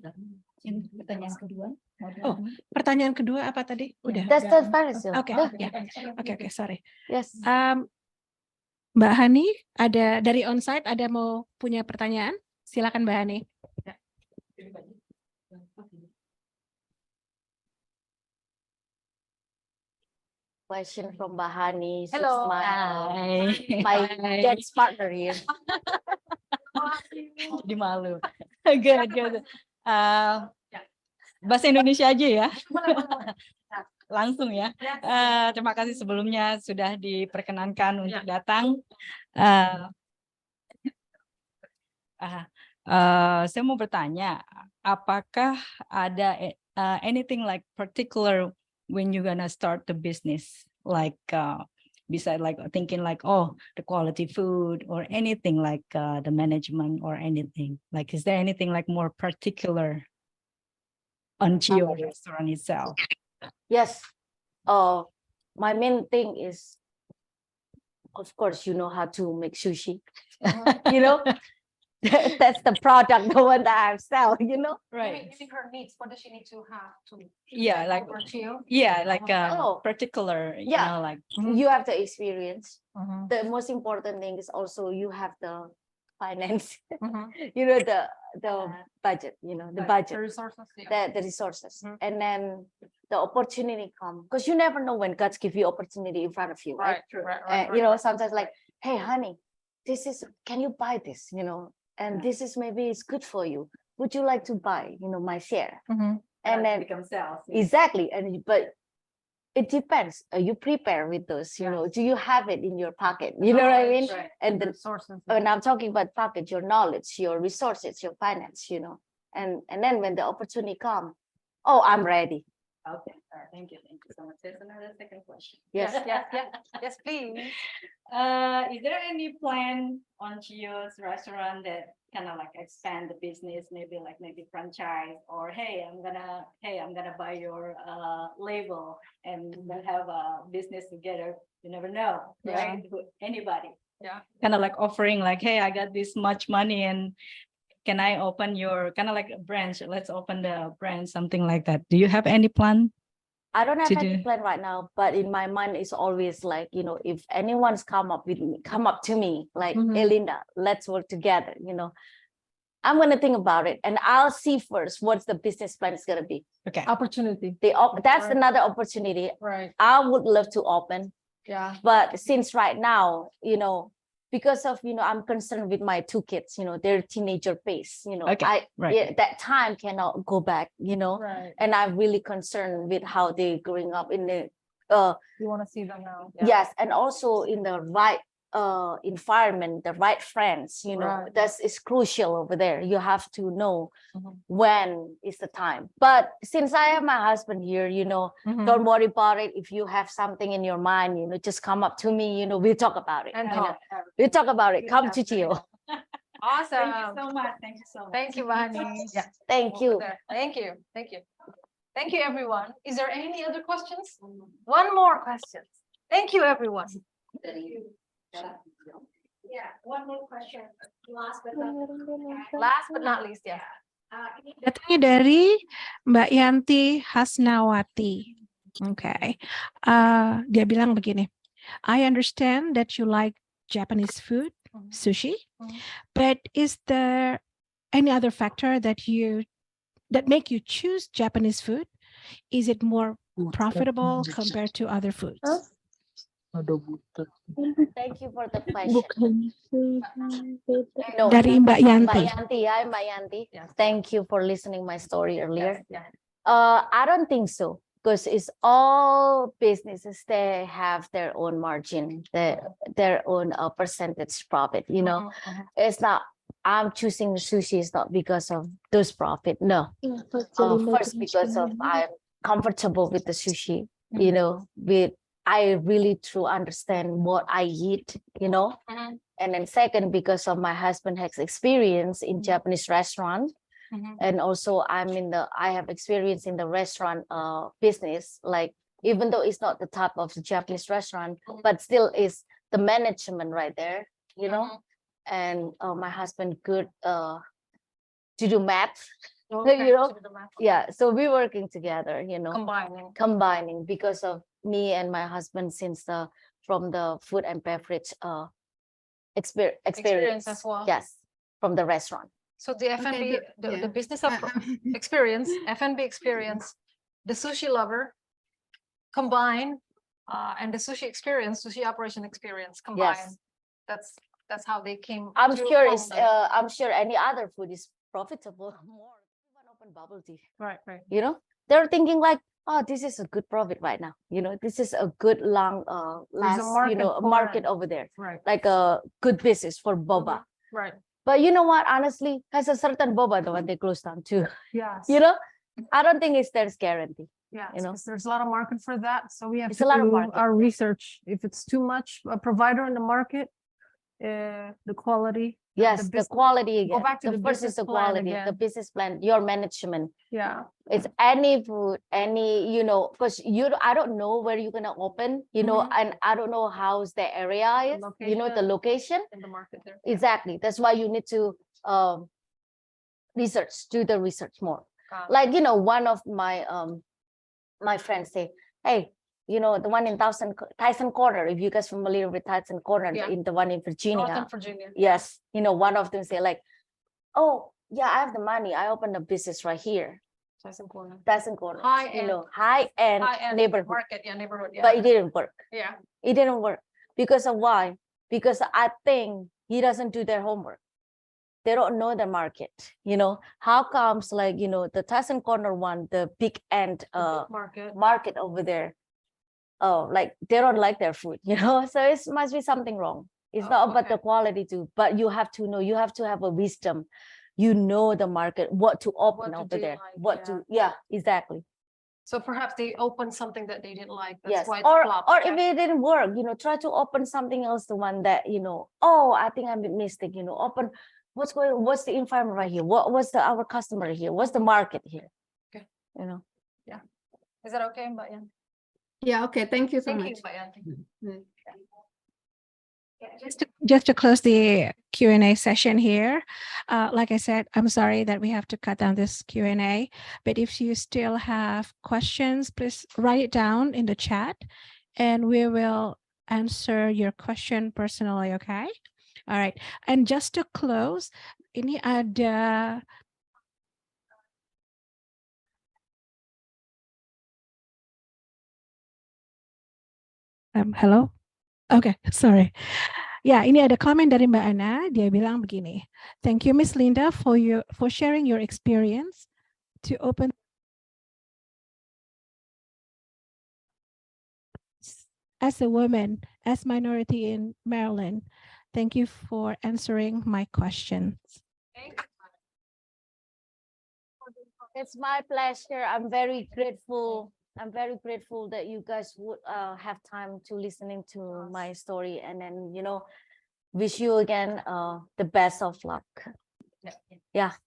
pertanyaan kedua. Oh, pertanyaan kedua apa tadi? Udah. That's the first. Oke, ya. Oke, sorry. Yes. Mbak Hani, ada dari onsite ada mau punya pertanyaan? Silakan Mbak Hani. Question from Bahani. Hello. My dance partner here. Jadi malu. Good. Bahasa Indonesia aja ya. Langsung ya. Terima kasih sebelumnya sudah diperkenankan untuk datang. Saya mau bertanya, apakah ada anything like particular when you're gonna start the business? Like beside like thinking like, oh, the quality food or anything like the management or anything. Like, is there anything like more particular on Chio restaurant itself? Yes. My main thing is, of course, you know how to make sushi. You know, that's the product, the one that I sell, you know. Right. Maybe her needs, what does she need to have to Yeah, like over to you? yeah, like Oh. particular, you Yeah. know, like You have the experience. Mhm. The most important thing is also you have the finance, Mhm. you know, the budget, you know, the The budget, resources, yeah. the resources, Mhm. and then the opportunity come, because you never know when God's give you opportunity in front of you, right? Right. You know, sometimes like, hey, honey, can you buy this? You know, and this is maybe it's good for you. Would you like to buy, you know, my share? Mhm. And then become sales. exactly, but it depends. You prepare with those, you know, do you have it in your pocket? You know what I mean? Right. And the Resources. when I'm talking about pocket, your knowledge, your resources, your finance, you know, and then when the opportunity come, oh, I'm ready. Okay, thank you so much. There's another second question. Yes. Yes, please. Is there any plan on Chio's restaurant that kind of like expand the business, maybe franchise, or hey, I'm gonna buy your label and we'll have a business together. You never know, right? Anybody. Yeah. Kind of like offering like, hey, I got this much money and can I open your kind of like a branch? Let's open the branch, something like that. Do you have any plan? I don't have To any do- plan right now, but in my mind, it's always like, you know, if anyone's come up to me, like, Mhm. hey, Linda, let's work together, you know, I'm going to think about it and I'll see first what's the business plan is going to be. Okay. Opportunity. That's Right. another opportunity. Right. I would love to open, Yeah. but since right now, you know, because of, you know, I'm concerned with my two kids, you know, they're teenager pace, you know, Okay, right. that time cannot go back, you know, Right. and I'm really concerned with how they're growing up in the, You want to see them now. yes, and also in the right environment, the right friends, you know, Right. that's is crucial over there. You have to know Mhm. when is the time. But since I have my husband here, you know, Mhm. don't worry about it. If you have something in your mind, you know, just come up to me, you know, we'll talk about it. And you know. talk. We'll talk about it. Come to Chio. Awesome. Thank you so much. Thank you so much. Thank you, Vani. Yeah. Thank Over you. there. Thank you. Thank you. Thank you, everyone. Is there any other questions? One more question. Thank you, everyone. Yeah, one more question. Last but not Last but not least, yes. Datangnya dari Mbak Yanti Hasnawati. Okay. Dia bilang begini, I understand that you like Japanese food, sushi, but is there any other factor that make you choose Japanese food? Is it more profitable compared to other foods? Thank you for the question. No, Dari Mbak Yanti. Mbak Yanti. Thank you for listening my story earlier. Yeah. I don't think so, because it's all businesses. They have their own margin, their own percentage profit. You know, it's not. I'm choosing sushi is not because of those profit. No, first because of I'm comfortable with the sushi. You know, I really truly understand what I eat. You know, and then second because of my husband has experience in Japanese restaurant. And also I have experience in the restaurant business, like even though it's not the type of the Japanese restaurant, but still is the management right there, you know. And my husband good to do math, you know. Yeah, so we're working together, you know, combining because of me and my husband since from the food and beverage experience as well. Yes, from the restaurant. So the F&B, the business of experience, F&B experience, the sushi lover combine, and the sushi experience, sushi operation experience combine. Yes. That's how they came. I'm to sure form I'm sure any other food is profitable more. Even open bubble tea. Right. You know, they're thinking like, oh, this is a good profit right now. You know, this is a good long last, market you know, a for market it. over there. Right. Like a good business for boba. Right. But you know what? Honestly, has a certain boba the one they close down too. Yes. You know, I don't think there's guarantee. Yeah, you know. there's a lot of market for that, so we have It's to a lot of do market, our yeah. research. If it's too much a provider in the market, the quality. Yes, the business- quality again. Go back to the first is business the plan quality, the again. business plan, your management. Yeah, It's any food, any, you know, because I don't know where you're gonna open, you know, Mhm. and I don't know how's the area is, you know, the location. in the market there. Exactly. That's why you need to do the research more. Got it. Like, one of my friends say, hey, the one in Tyson Corner, if you guys familiar with Tyson Corner, Yeah. in the one in Virginia. Northern Virginia. Yes, one of them say like, oh yeah, I have the money, I opened a business right here, Tyson Corner. Tyson Corner, High-end. high-end neighborhood. Market, yeah, neighborhood, yeah. But it didn't work. Yeah. It didn't work because of why? Because I think he doesn't do their homework. They don't know the market. How comes like the Tyson Corner one, the big end market over there, like they don't like their food, so it must be something wrong. It's not about the quality too, but you have to know, you have to have a wisdom, the market, what to open to over do there, like, exactly. So perhaps they opened something that they didn't like. That's Yes, why it or flopped. if it didn't work, try to open something else, the one that oh, I think I made mistake, open what's the environment right here, what's our customer here, what's the market here. Okay. Yeah. Is that okay, Mbak Yan? Yeah, okay. Thank you so Thank much. you, Mbak Yan. Just to close the Q&A session here, like I said, I'm sorry that we have to cut down this Q&A, but if you still have questions, please write it down in the chat and we will answer your question personally, okay? All right, and just to close, ini ada hello? Okay, sorry. Ya, ini ada komen dari Mbak Ana. Dia bilang begini, thank you Miss Linda for sharing your experience to open as a woman, as minority in Maryland. Thank you for answering my questions. It's my pleasure. I'm very grateful. I'm very grateful that you guys would have time to listening to my story, and then wish you again the best of luck. Yeah,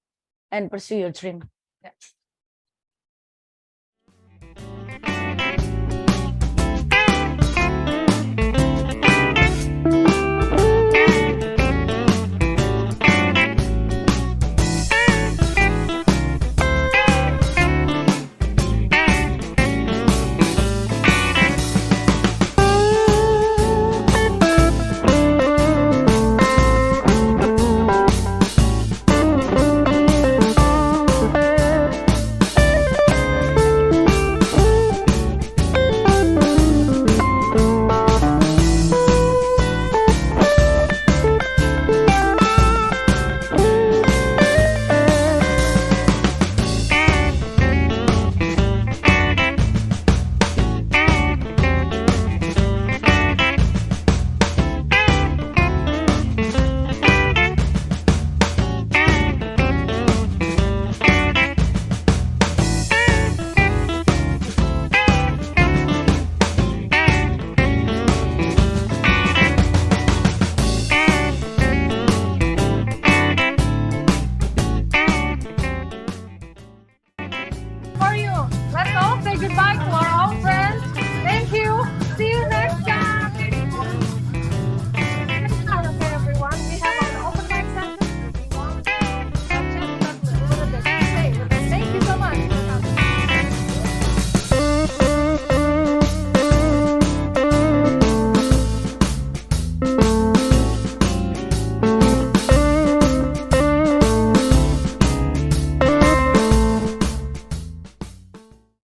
and pursue your dream. Yeah.